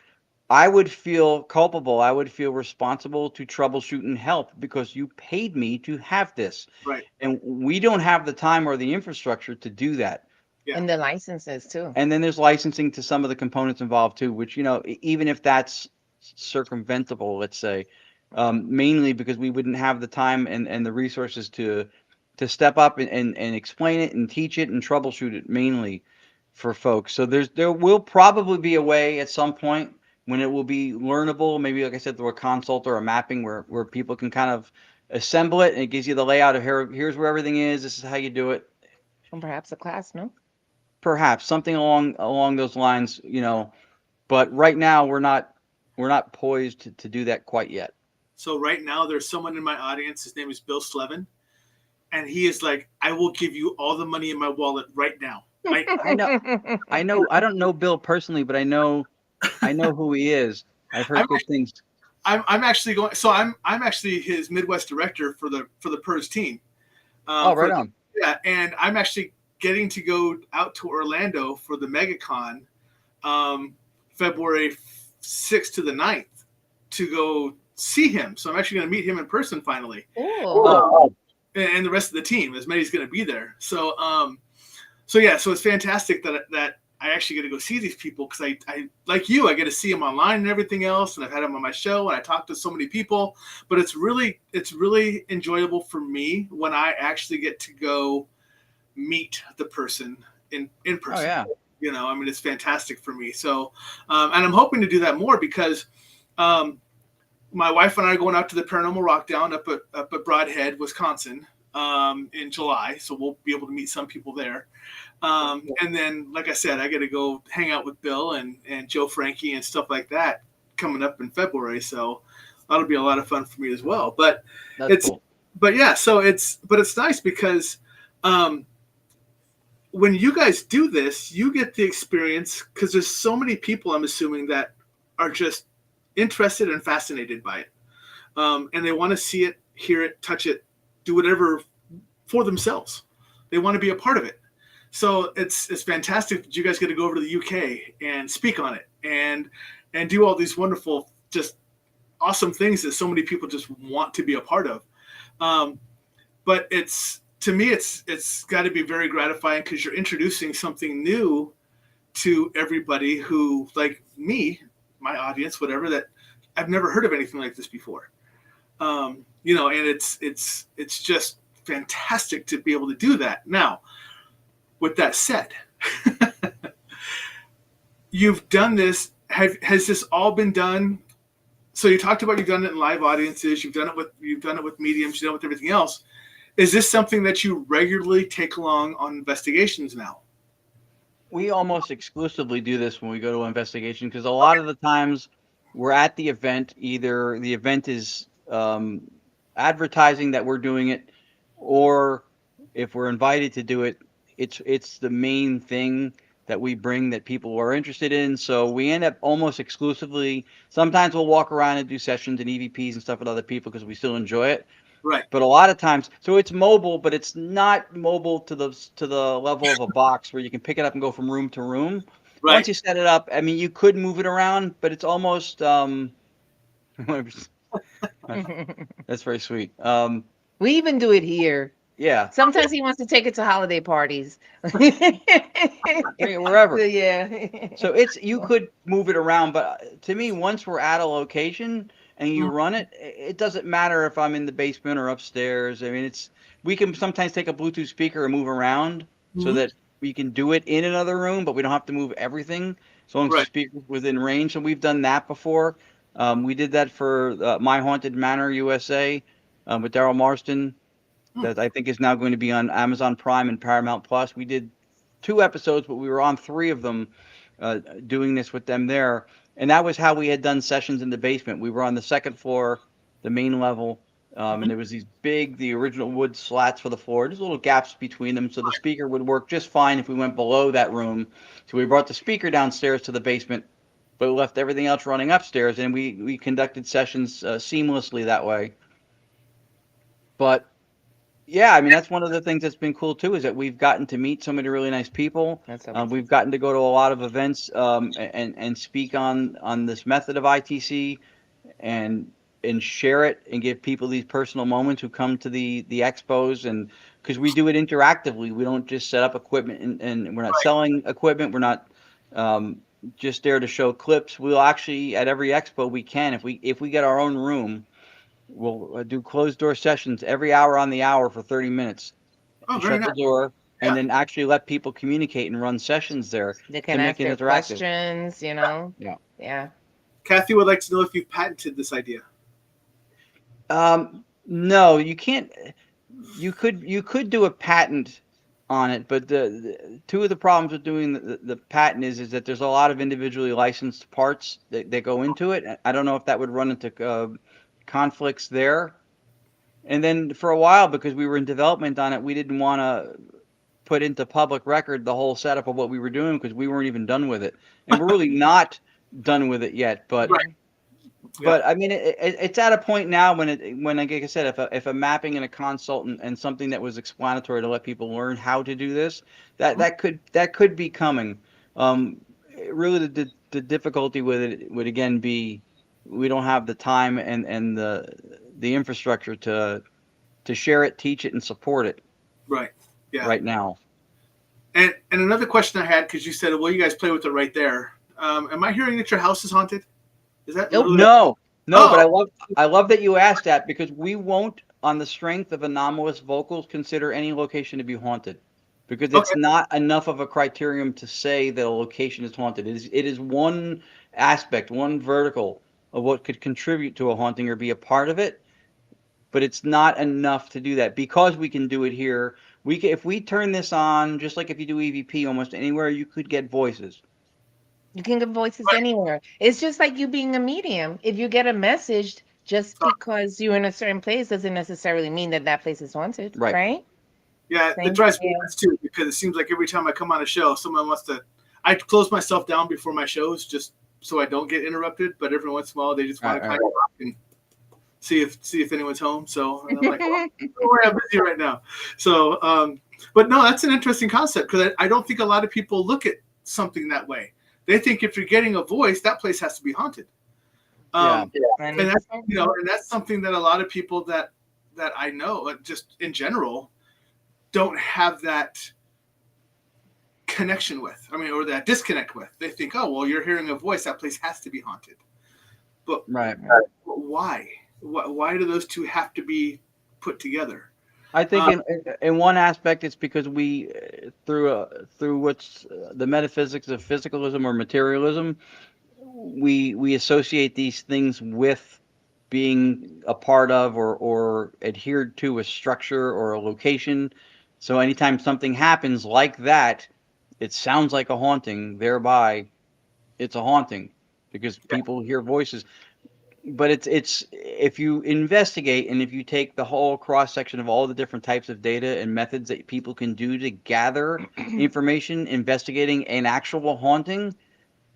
I would feel culpable. I would feel responsible to troubleshoot and help because you paid me to have this. Right. And we don't have the time or the infrastructure to do that. Yeah. And the licenses too. And then there's licensing to some of the components involved too, which, you know, even if that's circumventable, let's say, mainly because we wouldn't have the time and the resources to step up and explain it and teach it and troubleshoot it mainly for folks. So there will probably be a way at some point when it will be learnable, maybe like I said, through a consult or a mapping where people can kind of assemble it and it gives you the layout of here's where everything is, this is how you do it. And perhaps a class, no? Perhaps something along those lines, you know, but right now we're not poised to do that quite yet. So right now there's someone in my audience, his name is Bill Slevin, and he is like, I will give you all the money in my wallet right now. I know. I don't know Bill personally, but I know who he is. I've heard good things. I'm actually going. So I'm actually his Midwest director for the PERS team. Right on. Yeah, and I'm actually getting to go out to Orlando for the MegaCon, February 6th to the 9th, to go see him. So I'm actually going to meet him in person finally. And the rest of the team, as many's going to be there. So yeah, so it's fantastic that I actually get to go see these people because I like you, I get to see them online and everything else, and I've had them on my show and I talk to so many people. But it's really enjoyable for me when I actually get to go meet the person in person. Oh yeah. You know, I mean, it's fantastic for me. So, and I'm hoping to do that more because my wife and I are going out to the Paranormal Rock Down up at Broadhead, Wisconsin, in July. So we'll be able to meet some people there. And then, like I said, I got to go hang out with Bill and Joe Frankie and stuff like that coming up in February. So that'll be a lot of fun for me as well. But That's cool. But yeah, so it's nice because when you guys do this, you get the experience because there's so many people, I'm assuming, that are just interested and fascinated by it. And they want to see it, hear it, touch it, do whatever for themselves. They want to be a part of it. So it's fantastic that you guys get to go over to the UK and speak on it and do all these wonderful, just awesome things that so many people just want to be a part of. But to me, it's got to be very gratifying because you're introducing something new to everybody who, like me, my audience, whatever, that I've never heard of anything like this before. You know, and it's just fantastic to be able to do that. Now, with that said, you've done this. Has this all been done? So you talked about you've done it in live audiences. You've done it with mediums. You've done it with everything else. Is this something that you regularly take along on investigations now? We almost exclusively do this when we go to an investigation because a lot of the times we're at the event. Either the event is advertising that we're doing it, or if we're invited to do it, it's the main thing that we bring that people are interested in. So we end up almost exclusively. Sometimes we'll walk around and do sessions and EVPs and stuff with other people because we still enjoy it. Right. But a lot of times, so it's mobile, but it's not mobile to the level of a box where you can pick it up and go from room to room. Right. Once you set it up, I mean, you could move it around, but it's almost that's very sweet. We even do it here. Yeah, Sometimes he wants to take it to holiday parties. bring it wherever. Yeah. So you could move it around, but to me, once we're at a location and you run it, it doesn't matter if I'm in the basement or upstairs. I mean, we can sometimes take a Bluetooth speaker and move around so that we can do it in another room, but we don't have to move everything as long as the speaker's within range. So we've done that before. We did that for My Haunted Manor USA with Daryl Marston. That I think is now going to be on Amazon Prime and Paramount Plus. We did 2 episodes, but we were on 3 of them doing this with them there. And that was how we had done sessions in the basement. We were on the 2nd floor, the main level, and there was the original wood slats for the floor. There's little gaps between them, so the speaker would work just fine if we went below that room. So we brought the speaker downstairs to the basement, but we left everything else running upstairs, and we conducted sessions seamlessly that way. But yeah, I mean, that's one of the things that's been cool too, is that we've gotten to meet so many really nice people. We've gotten to go to a lot of events and speak on this method of ITC and share it and give people these personal moments who come to the expos, and because we do it interactively. We don't just set up equipment and we're not selling equipment. We're not just there to show clips. We'll actually, at every expo we can, if we get our own room, we'll do closed door sessions every hour on the hour for 30 minutes. Shut the door and then actually let people communicate and run sessions there. They can ask their questions, you know. Yeah. Kathy would like to know if you've patented this idea. No, you can't. You could do a patent on it, but the 2 of the problems with doing the patent is that there's a lot of individually licensed parts that go into it. I don't know if that would run into conflicts there. And then for a while, because we were in development on it, we didn't want to put into public record the whole setup of what we were doing because we weren't even done with it, and we're really not done with it yet. But but I mean, it's at a point now when like I said, if a mapping and a consult and something that was explanatory to let people learn how to do this, that could be coming. Really, the difficulty with it would again be we don't have the time and the infrastructure to share it, teach it, and support it. Right. Yeah. Right now. And another question I had, because you said, well, you guys play with it right there. Am I hearing that your house is haunted? Is that no? But I love that you asked that, because we won't, on the strength of anomalous vocals, consider any location to be haunted, because it's not enough of a criterion to say that a location is haunted. It is one aspect, one vertical of what could contribute to a haunting or be a part of it, but it's not enough to do that. Because we can do it here, if we turn this on, just like if you do EVP, almost anywhere you could get voices. You can get voices anywhere. It's just like you being a medium. If you get a message, just because you're in a certain place doesn't necessarily mean that place is haunted, right? Yeah, it drives me nuts too, because it seems like every time I come on a show, someone wants to. I close myself down before my shows just so I don't get interrupted. But every once in a while, they just want to kind of talk and see if anyone's home. So and I'm like, oh, I'm busy right now. So, but no, that's an interesting concept, because I don't think a lot of people look at something that way. They think if you're getting a voice, that place has to be haunted. And that's and that's something that a lot of people that I know, just in general, don't have that connection with. I mean, or that disconnect with. They think, oh, well, you're hearing a voice, that place has to be haunted. But why? Why do those two have to be put together? I think in one aspect, it's because we, through what's the metaphysics of physicalism or materialism, we associate these things with being a part of or adhered to a structure or a location. So anytime something happens like that, it sounds like a haunting. Thereby, it's a haunting. because people hear voices. But it's if you investigate and if you take the whole cross section of all the different types of data and methods that people can do to gather information, investigating an actual haunting,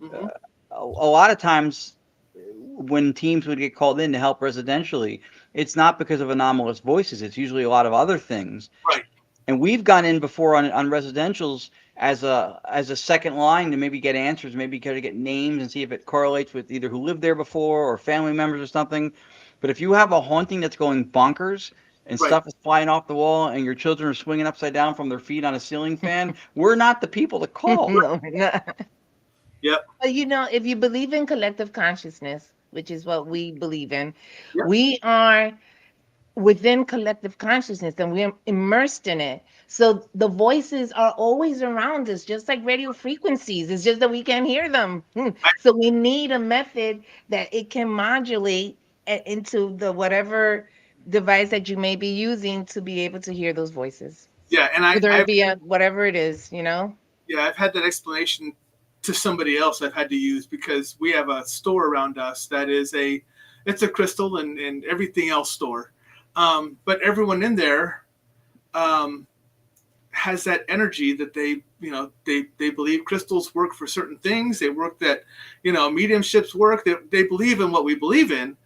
Mm-hmm. a lot of times when teams would get called in to help residentially, it's not because of anomalous voices. It's usually a lot of other things. Right. And we've gone in before on residentials as a second line to maybe get answers, maybe try to get names and see if it correlates with either who lived there before or family members or something. But if you have a haunting that's going bonkers and Right. stuff is flying off the wall and your children are swinging upside down from their feet on a ceiling fan, we're not the people to call. No, we're not. Yep. But if you believe in collective consciousness, which is what we believe in, Yep. we are within collective consciousness and we're immersed in it. So the voices are always around us, just like radio frequencies. It's just that we can't hear them. So we need a method that it can modulate into the whatever device that you may be using to be able to hear those voices. Yeah, and Whether it be whatever it is, I've had that explanation to somebody else I've had to use because we have a store around us that is it's a crystal and everything else store. But everyone in there has that energy that they believe crystals work for certain things. They work that, mediumships work, that they believe in what we believe in.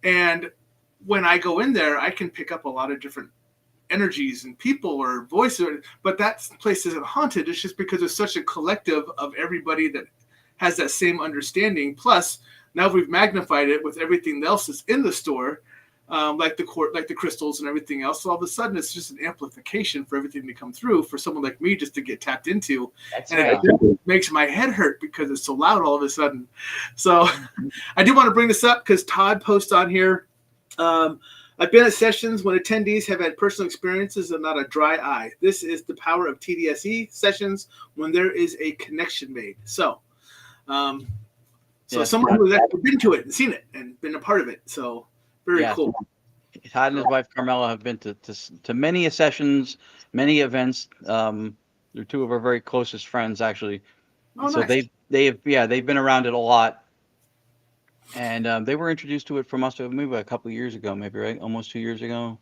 And when I go in there, I can pick up a lot of different energies and people or voices, but that place isn't haunted. It's just because there's such a collective of everybody that has that same understanding. Plus, now we've magnified it with everything else that's in the store, like the crystals and everything else. So all of a sudden, it's just an amplification for everything to come through for someone like me just to get tapped into. That's and right. It makes my head hurt because it's so loud all of a sudden. So I do want to bring this up because Todd posts on here. I've been at sessions when attendees have had personal experiences and not a dry eye. This is the power of TDSe sessions when there is a connection made. So, someone who's actually been to it and seen it and been a part of it. So very cool. Todd and his wife Carmela have been to many sessions, many events. They're two of our very closest friends, actually. Oh, so nice. they've been around it a lot. And they were introduced to it from us maybe a couple of years ago, maybe, right? Almost 2 years ago.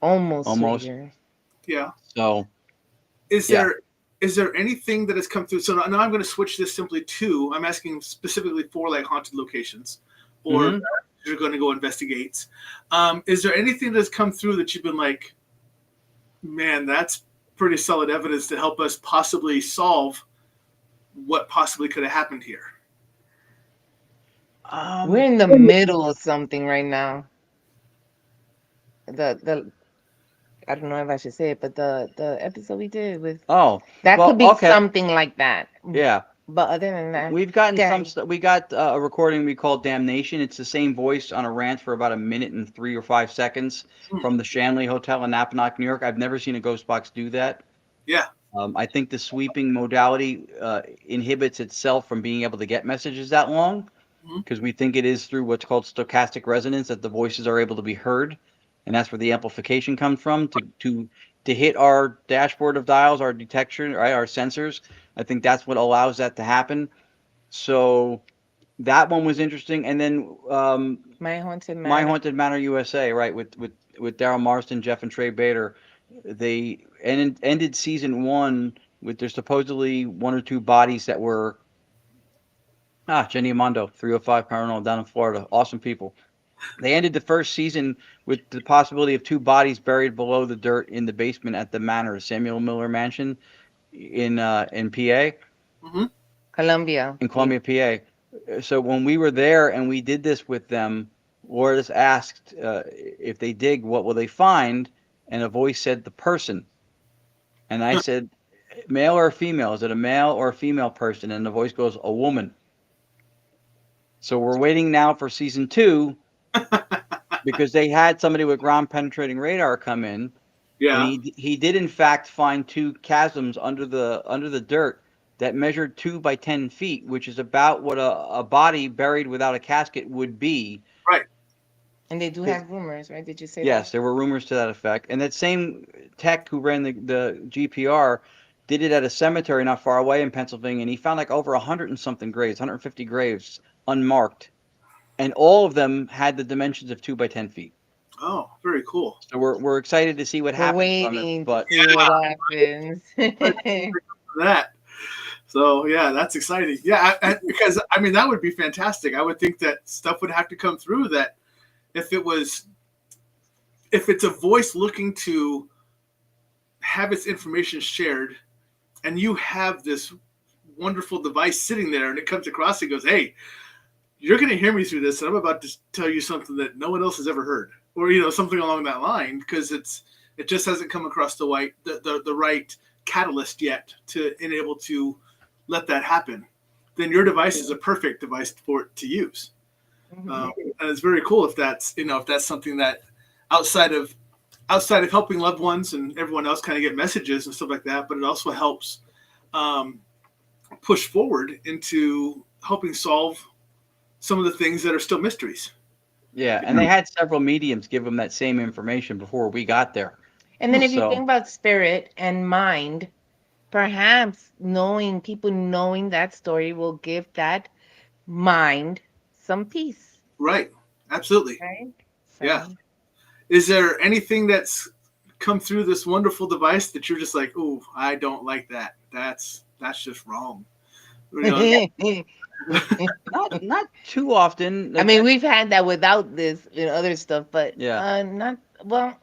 Almost 2 years. Yeah. So, is there anything that has come through? So now I'm going to switch this simply to, I'm asking specifically for like haunted locations or you're going to go investigate. Is there anything that's come through that you've been like, man, that's pretty solid evidence to help us possibly solve what possibly could have happened here? We're in the middle of something right now. The I don't know if I should say it, but the episode we did with could be something like that. Yeah. But other than that, we've gotten we got a recording we called Damnation. It's the same voice on a ranch for about a minute and 3 or 5 seconds from the Shanley Hotel in Napanoch, New York. I've never seen a ghost box do that. Yeah. I think the sweeping modality inhibits itself from being able to get messages that long because we think it is through what's called stochastic resonance that the voices are able to be heard. And that's where the amplification comes from to hit our dashboard of dials, our detection, right, our sensors. I think that's what allows that to happen. So that one was interesting. And then My Haunted Manor USA, right, with Daryl Marston, Jeff and Trey Bader. They ended season 1 with there's supposedly 1 or 2 bodies that were Jenny Amando, 305 Paranormal down in Florida. Awesome people. They ended the first season with the possibility of 2 bodies buried below the dirt in the basement at the Manor, Samuel Miller Mansion in PA. Columbia. In Columbia, PA. So when we were there and we did this with them, Lourdes asked if they dig, what will they find? And a voice said, the person. And I said, male or female? Is it a male or a female person? And the voice goes, a woman. So we're waiting now for season 2 because they had somebody with ground penetrating radar come in. Yeah. And he did in fact find 2 chasms under the dirt that measured 2 by 10 feet, which is about what a body buried without a casket would be. Right. And they do have rumors, right? Did you say that? Yes, there were rumors to that effect. And that same tech who ran the GPR did it at a cemetery not far away in Pennsylvania, and he found like over 100 and something graves, 150 graves unmarked, and all of them had the dimensions of 2 by 10 feet. Oh, very cool. So we're excited to see what We're happens from it. waiting But to see what happens. That. So yeah, that's exciting. Yeah, because I mean that would be fantastic. I would think that stuff would have to come through that if it's a voice looking to have its information shared, and you have this wonderful device sitting there, and it comes across and goes, "Hey, you're going to hear me through this, and I'm about to tell you something that no one else has ever heard," or something along that line, because it just hasn't come across the right catalyst yet to enable to let that happen. Then your device is a perfect device for it to use, and it's very cool if that's something that outside of helping loved ones and everyone else kind of get messages and stuff like that, but it also helps push forward into helping solve some of the things that are still mysteries. yeah, and they had several mediums give them that same information before we got there. And then if you So- think about spirit and mind, perhaps people knowing that story will give that mind some peace, Right. Absolutely. right? Yeah. Is there anything that's come through this wonderful device that you're just like, "Ooh, I don't like that. That's just wrong." Not too often. I mean, we've had that without this and other stuff, but Yeah. not well.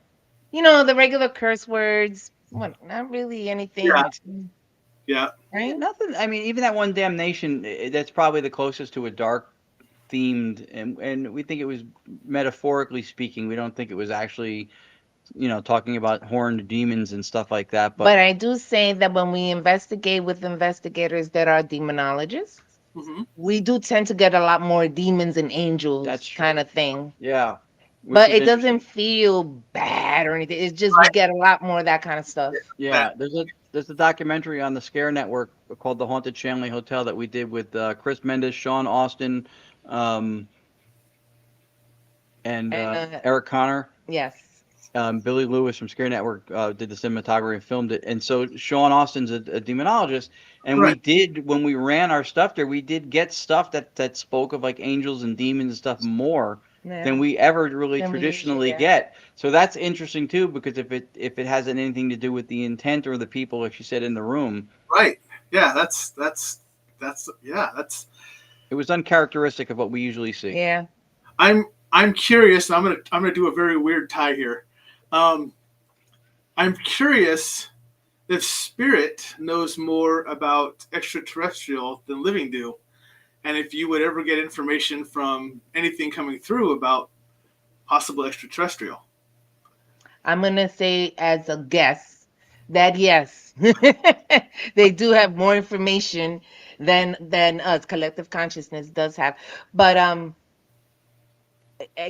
The regular curse words. Well, not really anything. Yeah. Yeah. Right? Nothing. I mean, even that one damnation, that's probably the closest to a dark themed, and we think it was metaphorically speaking. We don't think it was actually, talking about horned demons and stuff like that. But I do say that when we investigate with investigators that are demonologists, Mhm. we do tend to get a lot more demons and angels That's true. kind of thing. Yeah. Which But is it doesn't interesting. feel bad or anything. It's just we get a lot more of that kind of stuff. Yeah, there's a documentary on the Scare Network called The Haunted Shanley Hotel that we did with Chris Mendes, Sean Austin, and Eric Connor. Yes. Billy Lewis from Scare Network did the cinematography and filmed it. And so Sean Austin's a demonologist. And Right. when we ran our stuff there, we did get stuff that spoke of like angels and demons and stuff more Yeah. than we ever really Than we traditionally usually get. get. So that's interesting too, because if it has anything to do with the intent or the people, like she said, in the room, Right. Yeah. That's it was uncharacteristic of what we usually see. Yeah. I'm curious. And I'm gonna do a very weird tie here. I'm curious if spirit knows more about extraterrestrial than living do, and if you would ever get information from anything coming through about possible extraterrestrial. I'm going to say as a guess that yes, they do have more information than us. Collective consciousness does have. But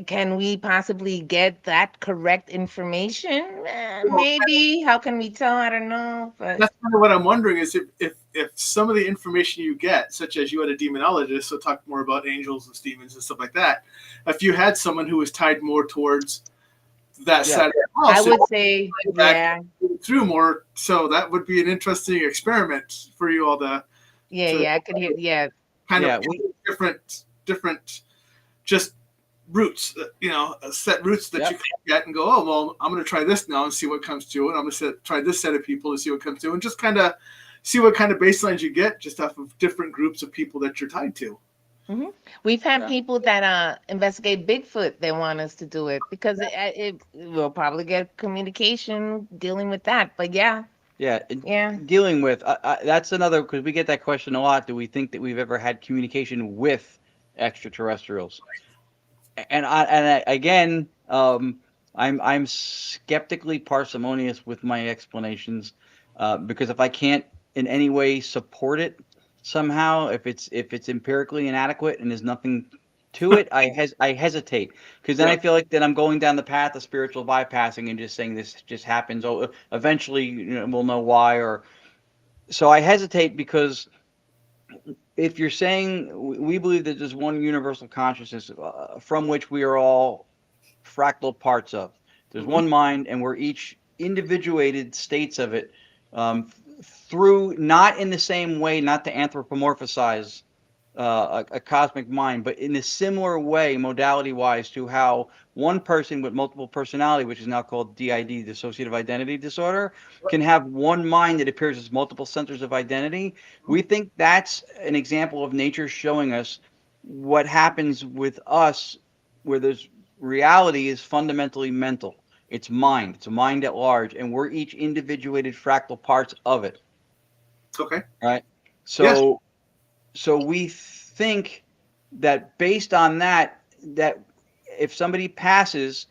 can we possibly get that correct information? Maybe. How can we tell? I don't know. But That's kind of what I'm wondering is if some of the information you get, such as you had a demonologist, so talk more about angels and demons and stuff like that. If you had someone who was tied more towards that Yeah. side of the house, I would say, yeah, through more. So that would be an interesting experiment for you all to yeah. I could hear, yeah. kind Yeah, of different, just roots, set roots that Yep. you can get and go, oh, well, I'm going to try this now and see what comes through. And I'm going to try this set of people to see what comes through and just kind of see what kind of baselines you get just off of different groups of people that you're tied to. We've had Yeah. people that investigate Bigfoot. They want us to do it because it will probably get communication dealing with that. But yeah, Yeah, dealing with that's another, because we get that question a lot. Do we think that we've ever had communication with extraterrestrials? And again, I'm skeptically parsimonious with my explanations because if I can't in any way support it somehow, if it's empirically inadequate and there's nothing to it, I hesitate, because then I feel like that I'm going down the path of spiritual bypassing and just saying this just happens. Oh, eventually we'll know why. Or so I hesitate, because if you're saying we believe that there's one universal consciousness from which we are all fractal parts of, there's one mind, and we're each individuated states of it, through, not in the same way, not to anthropomorphize a cosmic mind, but in a similar way, modality-wise, to how one person with multiple personality, which is now called DID, dissociative identity disorder, can have one mind that appears as multiple centers of identity. We think that's an example of nature showing us what happens with us, where there's reality is fundamentally mental. It's mind. It's a mind at large, and we're each individuated fractal parts of it. Okay. Right. Yes. So we think that based on that, that if somebody passes,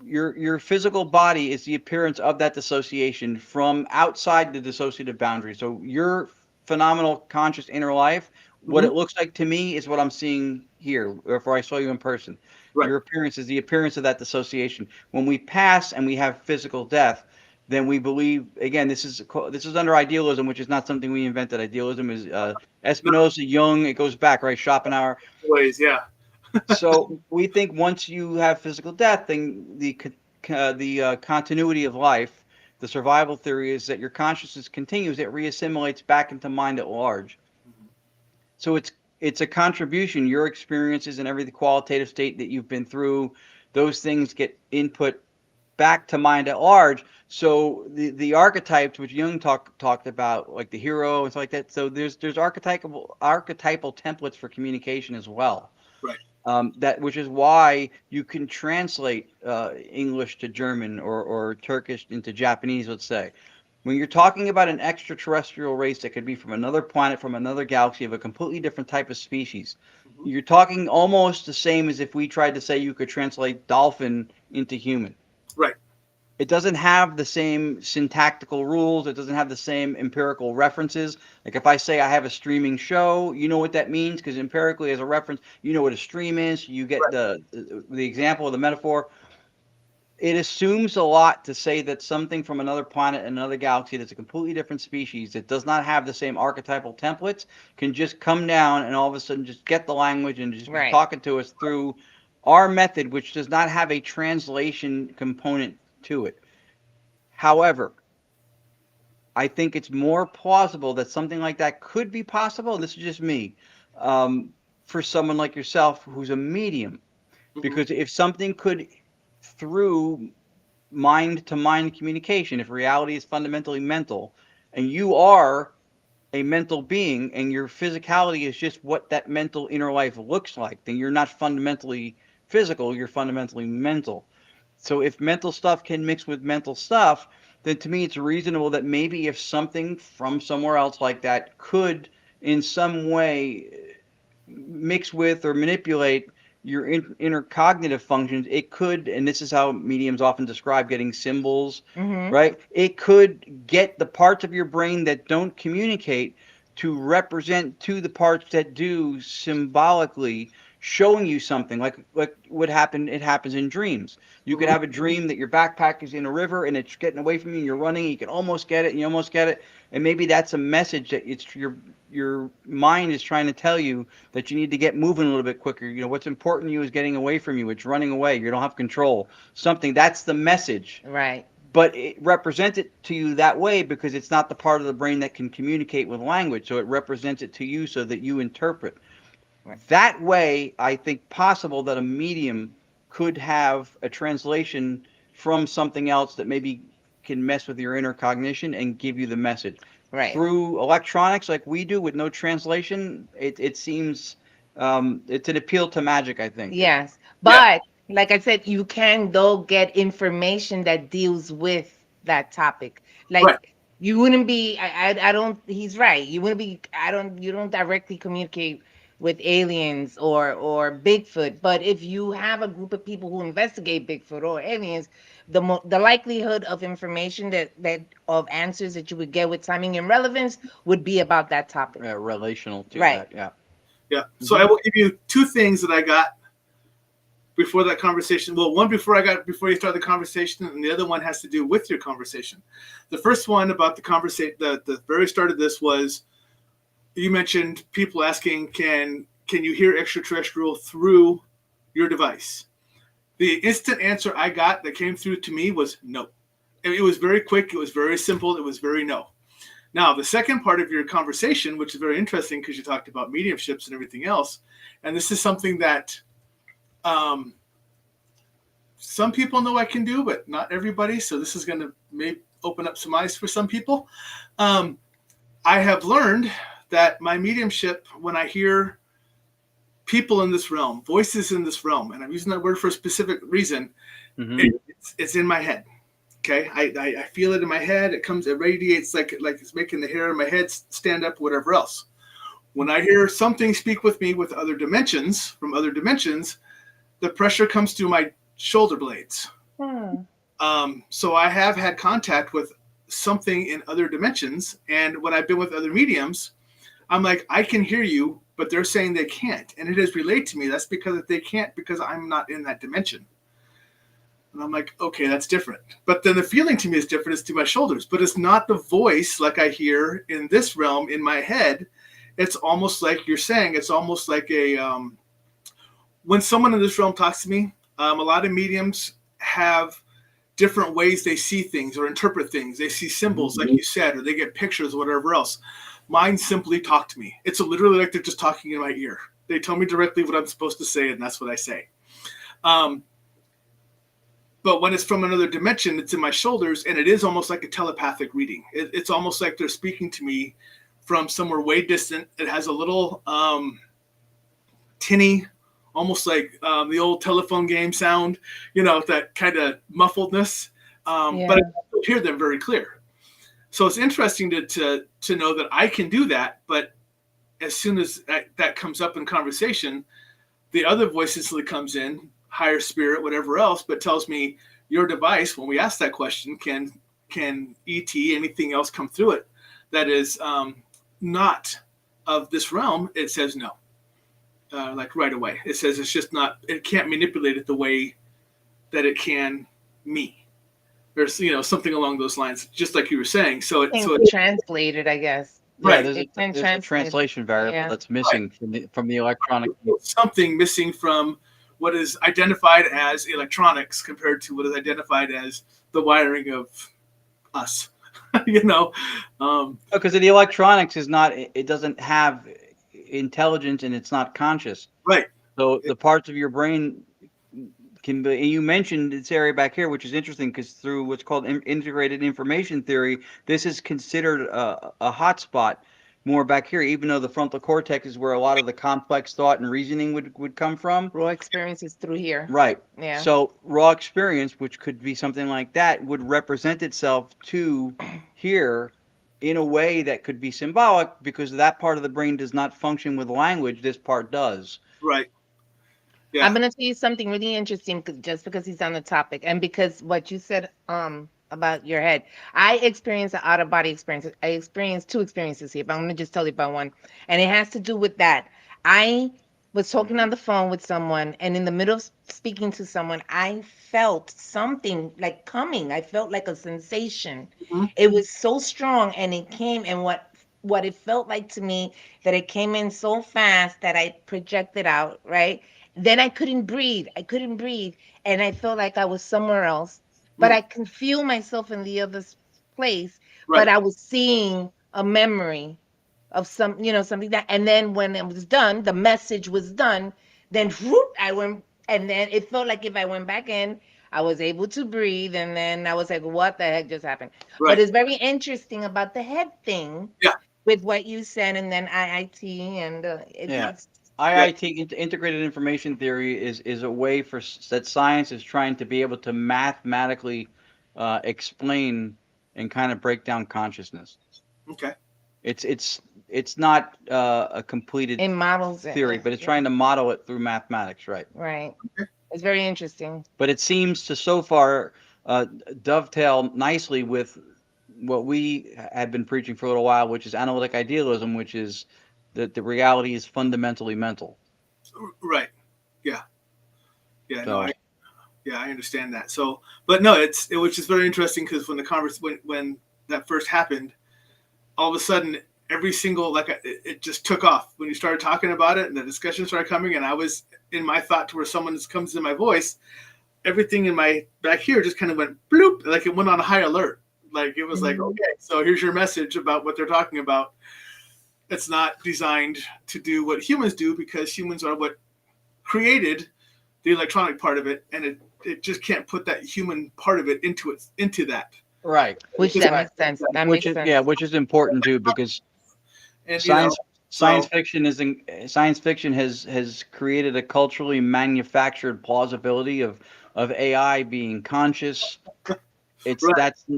your physical body is the appearance of that dissociation from outside the dissociative boundary. So your phenomenal conscious inner life, what Mhm. it looks like to me is what I'm seeing here, or if I saw you in person. Right. Your appearance is the appearance of that dissociation. When we pass and we have physical death, then we believe, again, this is under idealism, which is not something we invented. Idealism is No Spinoza, Jung, it goes back, right? Schopenhauer. ways. Yeah. So we think once you have physical death, then the continuity of life, the survival theory is that your consciousness continues. It reassimilates back into mind at large. So it's a contribution. Your experiences and every qualitative state that you've been through, those things get input back to mind at large. So the archetypes which Jung talked about, like the hero and stuff like that. So there's archetypal templates for communication as well. Right. That which is why you can translate English to German or Turkish into Japanese, let's say. When you're talking about an extraterrestrial race that could be from another planet, from another galaxy, of a completely different type of species, Mhm. you're talking almost the same as if we tried to say you could translate dolphin into human. Right. It doesn't have the same syntactical rules. It doesn't have the same empirical references. Like if I say I have a streaming show, you know what that means, because empirically, as a reference, you know what a stream is. You get Right. the example of the metaphor. It assumes a lot to say that something from another planet, another galaxy, that's a completely different species that does not have the same archetypal templates can just come down and all of a sudden just get the language and just be Right. talking to us through our method, which does not have a translation component to it. However, I think it's more plausible that something like that could be possible. This is just me, um, for someone like yourself who's a medium, Mhm. because if something could, through mind to mind communication, if reality is fundamentally mental, and you are a mental being and your physicality is just what that mental inner life looks like, then you're not fundamentally physical, you're fundamentally mental. So if mental stuff can mix with mental stuff, then to me it's reasonable that maybe if something from somewhere else like that could in some way mix with or manipulate your inner cognitive functions, it could, and this is how mediums often describe getting symbols, Mm-hmm. right? It could get the parts of your brain that don't communicate to represent to the parts that do symbolically, showing you something like what happened. It happens in dreams. You could Mhm. have a dream that your backpack is in a river and it's getting away from you and you're running, you can almost get it and you almost get it, and maybe that's a message that it's your mind is trying to tell you that you need to get moving a little bit quicker. You know, what's important to you is getting away from you. It's running away. You don't have control. Something, that's the message. Right. But it represents it to you that way because it's not the part of the brain that can communicate with language. So it represents it to you so that you interpret. Right. That way, I think possible that a medium could have a translation from something else that maybe can mess with your inner cognition and give you the message. Right. Through electronics like we do with no translation, it seems it's an appeal to magic, I think. Yes. Yeah. But like I said, you can though get information that deals with that topic. Right. Like you wouldn't be I don't he's right. You wouldn't be you don't directly communicate with aliens or Bigfoot, but if you have a group of people who investigate Bigfoot or aliens, the likelihood of information that of answers that you would get with timing and relevance would be about that topic. Relational to Right. that, yeah. Yeah. So I Mhm. will give you two things that I got before that conversation. Well, one before you start the conversation, and the other one has to do with your conversation. The first one about the conversation, the very start of this was you mentioned people asking, can you hear extraterrestrial through your device? The instant answer I got that came through to me was no. It was very quick. It was very simple. It was very no. Now, the second part of your conversation, which is very interesting because you talked about mediumships and everything else, and this is something that some people know I can do, but not everybody. So this is going to maybe open up some eyes for some people. I have learned that my mediumship, when I hear people in this realm, voices in this realm, and I'm using that word for a specific reason, it's in my head. Okay, I feel it in my head. It radiates like it's making the hair in my head stand up, whatever else. When I hear something speak with me with other dimensions, from other dimensions, the pressure comes through my shoulder blades. So I have had contact with something in other dimensions, and when I've been with other mediums, I'm like, I can hear you, but they're saying they can't, and it has relayed to me that's because they can't because I'm not in that dimension. And I'm like, okay, that's different. But then the feeling to me is different. It's to my shoulders. But it's not the voice like I hear in this realm in my head. It's almost like you're saying. It's almost like when someone in this realm talks to me, a lot of mediums have different ways they see things or interpret things. They see symbols, like you said, or they get pictures or whatever else. Mine simply talk to me. It's literally like they're just talking in my ear. They tell me directly what I'm supposed to say, and that's what I say. But when it's from another dimension, it's in my shoulders, and it is almost like a telepathic reading. It's almost like they're speaking to me from somewhere way distant. It has a little tinny, almost like the old telephone game sound, that kind of muffledness. But I hear them very clear. So it's interesting to know that I can do that, but as soon as that comes up in conversation, the other voice instantly comes in, higher spirit, whatever else, but tells me your device, when we ask that question, can ET, anything else come through it that is not of this realm? It says no, like right away. It says it's just not, it can't manipulate it the way that it can me. There's, something along those lines, just like you were saying. So it translated, I guess. Right. Yeah, There's a translation variable that's missing from the electronic. Something missing from what is identified as electronics compared to what is identified as the wiring of us. Because the electronics is not. It doesn't have intelligence and it's not conscious. Right. So the parts of your brain can be. And you mentioned this area back here, which is interesting because through what's called integrated information theory, this is considered a hotspot more back here, even though the frontal cortex is where a lot of the complex thought and reasoning would come from. Raw experiences through here. Right. Yeah. So raw experience, which could be something like that, would represent itself to here in a way that could be symbolic because that part of the brain does not function with language. This part does. Right. Yeah. I'm going to tell you something really interesting just because he's on the topic and because what you said about your head. I experienced an out-of-body experience. I experienced two experiences here, but I'm going to just tell you about one. And it has to do with that. I was talking on the phone with someone, and in the middle of speaking to someone, I felt something like coming. I felt like a sensation. It was so strong, and it came, and what it felt like to me, that it came in so fast that I projected out, right? Then I couldn't breathe. And I felt like I was somewhere else. But I can feel myself in the other place. Right. But I was seeing a memory of something that. And then when it was done, the message was done. Then whoop, I went, and then it felt like if I went back in, I was able to breathe. And then I was like, what the heck just happened? Right. But it's very interesting about the head thing. Yeah. With what you said, and then IIT and it's. IIT, integrated information theory, is a way that science is trying to be able to mathematically explain and kind of break down consciousness. Okay. It's not a completed theory, but it's trying to model it through mathematics, right? Right. Okay. It's very interesting. But it seems to so far dovetail nicely with what we had been preaching for a little while, which is analytic idealism, which is that the reality is fundamentally mental. Right. Yeah. Yeah. So, I understand that. So, but no, it was just very interesting because when when that first happened, all of a sudden every single it just took off when you started talking about it and the discussion started coming, and I was in my thought to where someone comes in my voice, everything in my back here just kind of went bloop, like it went on a high alert. Like it was like, okay, so here's your message about what they're talking about. It's not designed to do what humans do because humans are what created the electronic part of it, and it just can't put that human part of it into that. Right. Which that makes sense. That Which makes is sense. which is important too, because And science science so- fiction science fiction has created a culturally manufactured plausibility of AI being conscious. Right.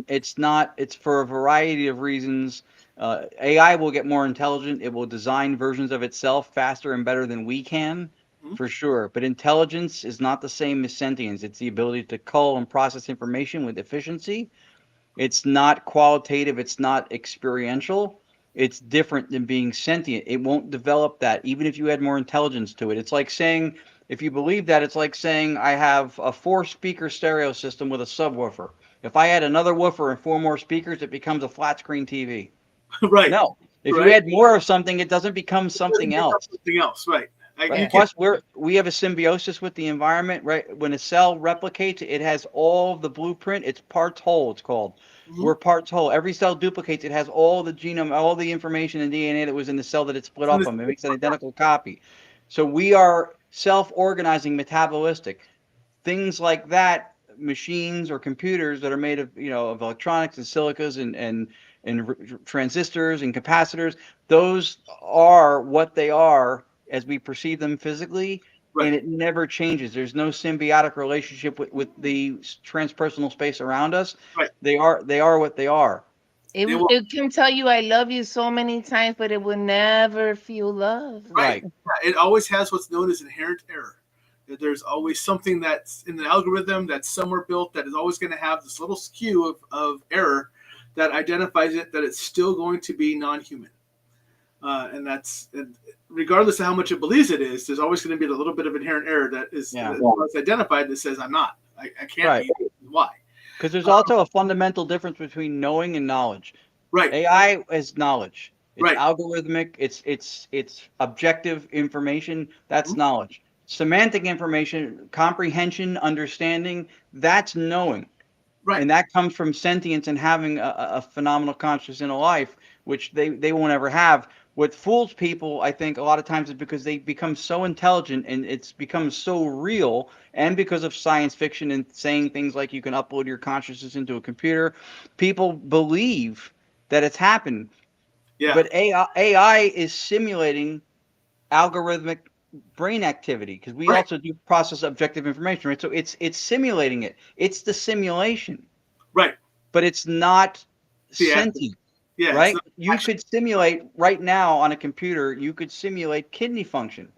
It's not, it's for a variety of reasons. AI will get more intelligent. It will design versions of itself faster and better than we can, for sure. But intelligence is not the same as sentience. It's the ability to cull and process information with efficiency. It's not qualitative. It's not experiential. It's different than being sentient. It won't develop that, even if you add more intelligence to it. It's like saying, if you believe that, it's like saying I have a 4-speaker stereo system with a subwoofer. If I add another woofer and 4 more speakers, it becomes a flat screen TV. Right. No. If you Right. add more of something, it doesn't become something else. Something else, right? Right. Plus, we have a symbiosis with the environment, right? When a cell replicates, it has all the blueprint. It's parts whole, it's called. We're parts whole. Every cell duplicates. It has all the genome, all the information and DNA that was in the cell that it split off from. It makes an identical copy. So we are self-organizing, metabolistic. Things like that, machines or computers that are made of, of electronics and silicas and transistors and capacitors, those are what they are as we perceive them physically, Right. and it never changes. There's no symbiotic relationship with the transpersonal space around us. Right. They are what they are. It can tell you I love you so many times, but it will never feel love. Right. Yeah, it always has what's known as inherent error. There's always something that's in the algorithm that's somewhere built that is always going to have this little skew of error that identifies it that it's still going to be non-human. And that's, regardless of how much it believes it is, there's always going to be a little bit of inherent error that is that's identified that says I'm not. I can't be. Why? Because there's also a fundamental difference between knowing and knowledge. Right. AI is knowledge. It's Right. algorithmic. It's objective information. That's knowledge. Semantic information, comprehension, understanding, that's knowing. Right. And that comes from sentience and having a phenomenal consciousness in a life, which they won't ever have. What fools people, I think, a lot of times is because they become so intelligent and it's become so real, and because of science fiction and saying things like you can upload your consciousness into a computer, people believe that it's happened. Yeah. But AI is simulating algorithmic brain activity, because we also do process objective information, right? So it's simulating it. It's the simulation. Right. But it's not sentient. Yeah, right? You could simulate right now on a computer, you could simulate kidney function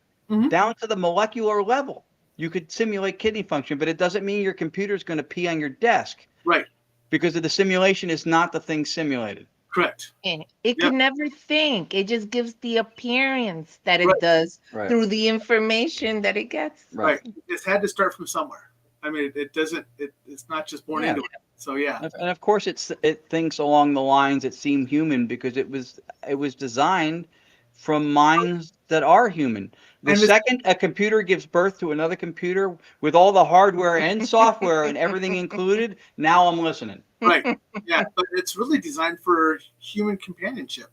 down to the molecular level. You could simulate kidney function, but it doesn't mean your computer is going to pee on your desk. Right. Because the simulation is not the thing simulated. Correct. It can never think. It just gives the appearance that it does through the information that it gets. Right. It's had to start from somewhere. I mean, it's not just born into it. So and of course it thinks along the lines that seem human because it was designed from minds that are human. The second a computer gives birth to another computer with all the hardware and software and everything included, now I'm listening. Right. Yeah, but it's really designed for human companionship.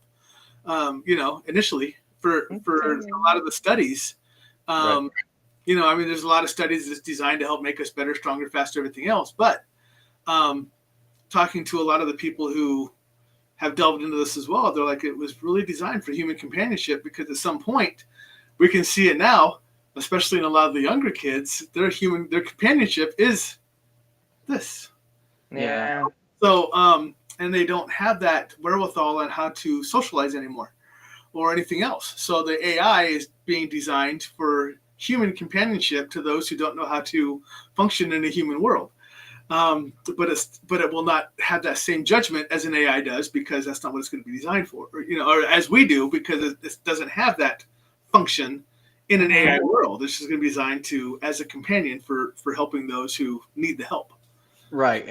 Initially for a lot of the studies. I mean, there's a lot of studies that's designed to help make us better, stronger, faster, everything else. But talking to a lot of the people who have delved into this as well, they're like, it was really designed for human companionship because at some point we can see it now, especially in a lot of the younger kids, their companionship is this. Yeah. So, and they don't have that wherewithal on how to socialize anymore or anything else. So the AI is being designed for human companionship to those who don't know how to function in a human world. But it will not have that same judgment as an AI does because that's not what it's going to be designed for, or as we do, because it doesn't have that function in an AI world. It's just going to be designed as a companion for helping those who need the help. Right.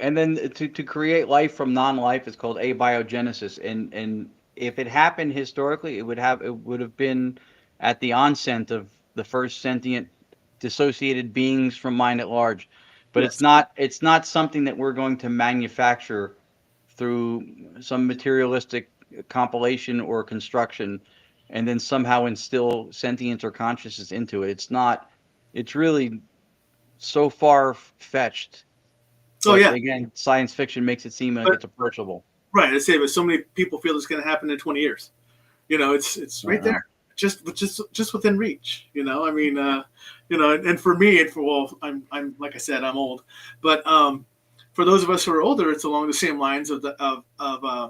And then to create life from non-life is called abiogenesis. And if it happened historically, it would have been at the onset of the first sentient dissociated beings from mind at large. But it's not something that we're going to manufacture through some materialistic compilation or construction, and then somehow instill sentience or consciousness into it. It's really so far fetched. Oh But yeah, again, science fiction makes it seem like but, it's approachable. right. I say, but so many people feel it's going to happen in 20 years. It's right there, just within reach. I mean, and for me, I'm like I said, I'm old, but for those of us who are older, it's along the same lines of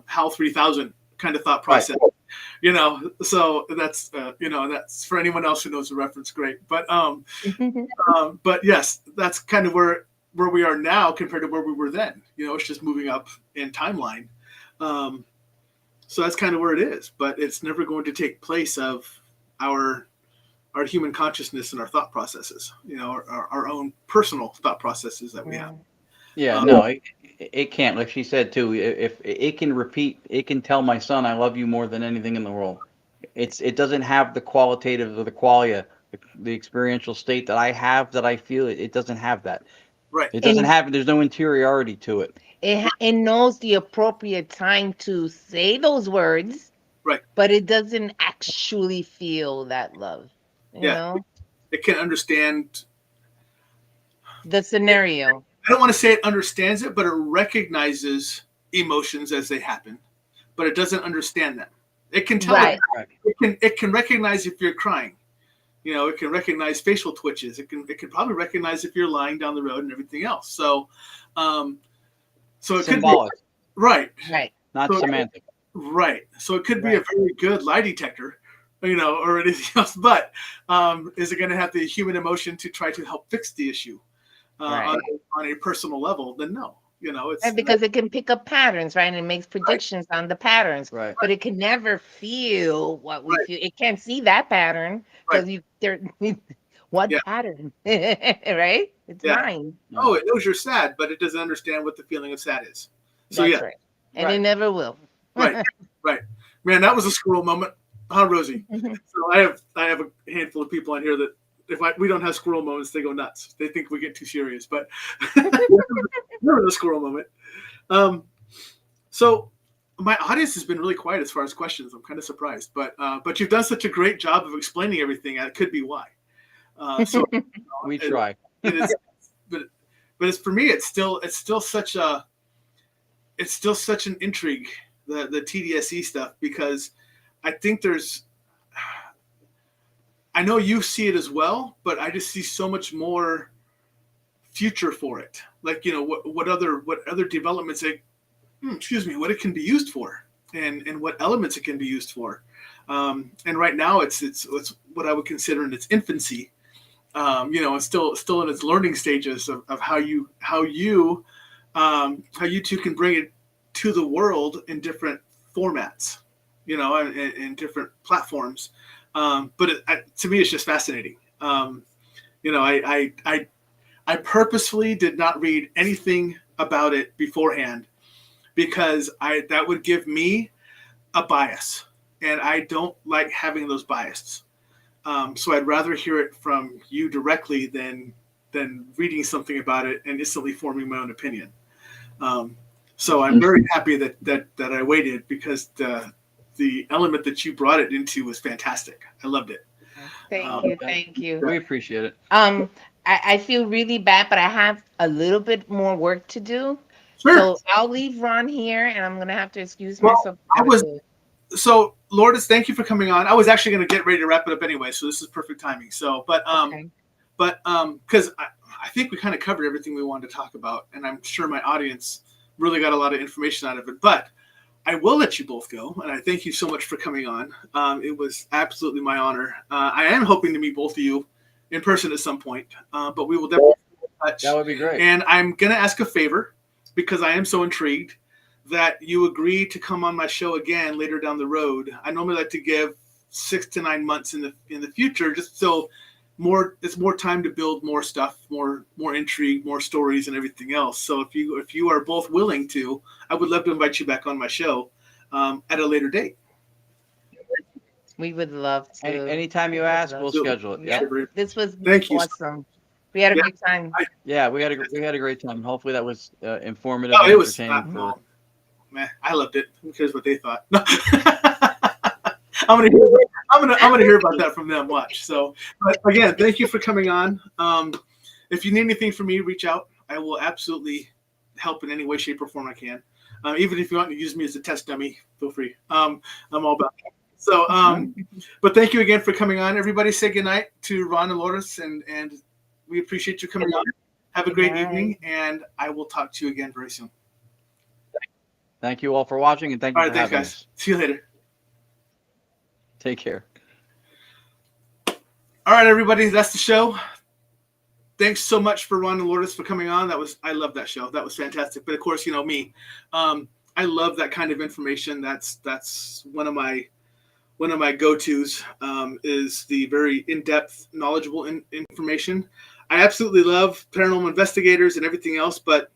HAL 3000 kind of thought process. Right. So that's that's for anyone else who knows the reference, great. But but yes, that's kind of where we are now compared to where we were then. It's just moving up in timeline. So that's kind of where it is, but it's never going to take place of our human consciousness and our thought processes, our own personal thought processes that we have. Yeah, no, it can't. Like she said too, if it can repeat, it can tell my son, "I love you" more than anything in the world. It doesn't have the qualitative or the qualia, the experiential state that I have, that I feel. It doesn't have that. Right. It doesn't have. There's no interiority to it. It knows the appropriate time to say those words, right? But it doesn't actually feel that love. You know? It can understand the scenario. I don't want to say it understands it, but it recognizes emotions as they happen, but it doesn't understand them. It can tell. Right. It can recognize if you're crying. It can recognize facial twitches. It can probably recognize if you're lying down the road and everything else. So it symbolic. Could be right. Not semantic. Right. So it could be a very good lie detector, or anything else. But is it going to have the human emotion to try to help fix the issue on a personal level? Then no. It's because it can pick up patterns, right? And it makes predictions on the patterns, right? But it can never feel what we feel. It can't see that pattern because what pattern, right? It's mine. Oh, it knows you're sad, but it doesn't understand what the feeling of sad is. So That's right. And it never will. Right. Man, that was a squirrel moment, huh, Rosie? So I have a handful of people on here that if we don't have squirrel moments, they go nuts. They think we get too serious, but never the squirrel moment. So my audience has been really quiet as far as questions. I'm kind of surprised, but you've done such a great job of explaining everything. It could be why. So we try. But it's for me. It's still such an intrigue, the TDSe stuff, because I think I know you see it as well, but I just see so much more future for it. Like, what other developments what it can be used for, and what elements it can be used for. And right now it's what I would consider in its infancy. It's still in its learning stages of how you two can bring it to the world in different formats, in different platforms. But to me, it's just fascinating. I purposefully did not read anything about it beforehand because that would give me a bias, and I don't like having those biases. So I'd rather hear it from you directly than reading something about it and instantly forming my own opinion. So I'm very happy that I waited, because the element that you brought it into was fantastic. I loved it. Thank you. We appreciate it. I feel really bad, but I have a little bit more work to do. Sure. So I'll leave Ron here, and I'm gonna have to excuse myself. So Lourdes, thank you for coming on. I was actually going to get ready to wrap it up anyway, so this is perfect timing. So, because I think we kind of covered everything we wanted to talk about, and I'm sure my audience really got a lot of information out of it. But I will let you both go, and I thank you so much for coming on. It was absolutely my honor. I am hoping to meet both of you in person at some point, but we will definitely be in touch. That would be great. And I'm going to ask a favor, because I am so intrigued, that you agree to come on my show again later down the road. I normally like to give 6 to 9 months in the future, just so it's more time to build more stuff, more intrigue, more stories, and everything else. So if you are both willing to, I would love to invite you back on my show at a later date. We would love to. Anytime you ask, we'll schedule it. Yeah. This was Thank you. Awesome. We had a great time. We had a great time. Hopefully that was informative. Oh, and it was. entertaining meh, I loved it. Who cares what they thought? No. I'm gonna hear about that from them. Watch. So, but again, thank you for coming on. If you need anything from me, reach out. I will absolutely help in any way, shape, or form I can. Even if you want to use me as a test dummy, feel free. I'm all about that. So, but thank you again for coming on. Everybody say goodnight to Ron and Lourdes, and we appreciate you coming on. Have a great evening, and I will talk to you again very soon. Thank you all for watching, and thank you All right, for thanks, having guys. us. See you later. Take care. All right, everybody, that's the show. Thanks so much for Ron and Lourdes for coming on. I love that show. That was fantastic. But of course, you know me. I love that kind of information. That's one of my go-tos, is the very in-depth, knowledgeable information. I absolutely love paranormal investigators and everything else, but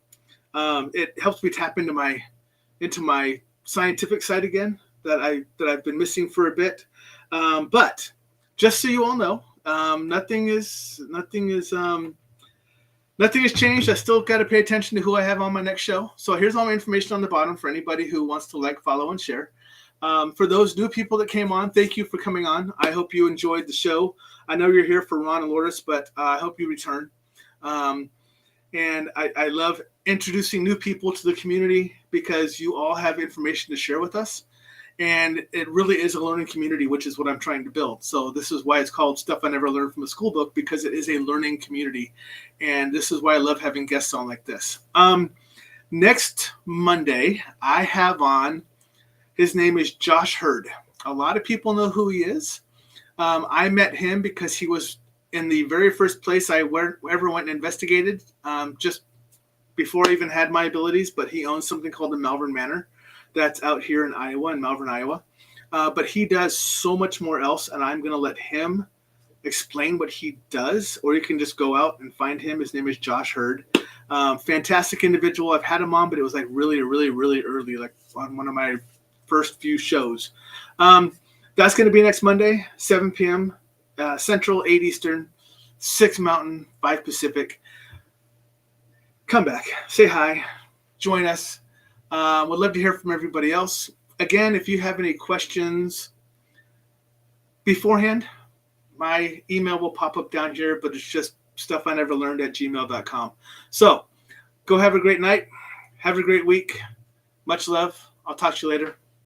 it helps me tap into my scientific side again that I've been missing for a bit. But just so you all know, nothing has changed. I still got to pay attention to who I have on my next show. So here's all my information on the bottom for anybody who wants to like, follow, and share. For those new people that came on, thank you for coming on. I hope you enjoyed the show. I know you're here for Ron and Lourdes, but I hope you return. And I love introducing new people to the community because you all have information to share with us. And it really is a learning community, which is what I'm trying to build. So this is why it's called Stuff I Never Learned from a School Book, because it is a learning community. And this is why I love having guests on like this. Next Monday, I have on, his name is Josh Hurd. A lot of people know who he is. I met him because he was in the very first place I ever went and investigated, just before I even had my abilities. But he owns something called the Malvern Manor. That's out here in Iowa, in Malvern, Iowa. But he does so much more else, and I'm going to let him explain what he does, or you can just go out and find him. His name is Josh Hurd. Fantastic individual. I've had him on, but it was like really, really, really early, like on one of my first few shows. That's going to be next Monday, 7 p.m. Central, 8 Eastern, 6 Mountain, 5 Pacific. Come back, say hi, join us. Would love to hear from everybody else. Again, if you have any questions beforehand, my email will pop up down here, but it's just stuffineverlearned@gmail.com. So go have a great night. Have a great week. Much love. I'll talk to you later.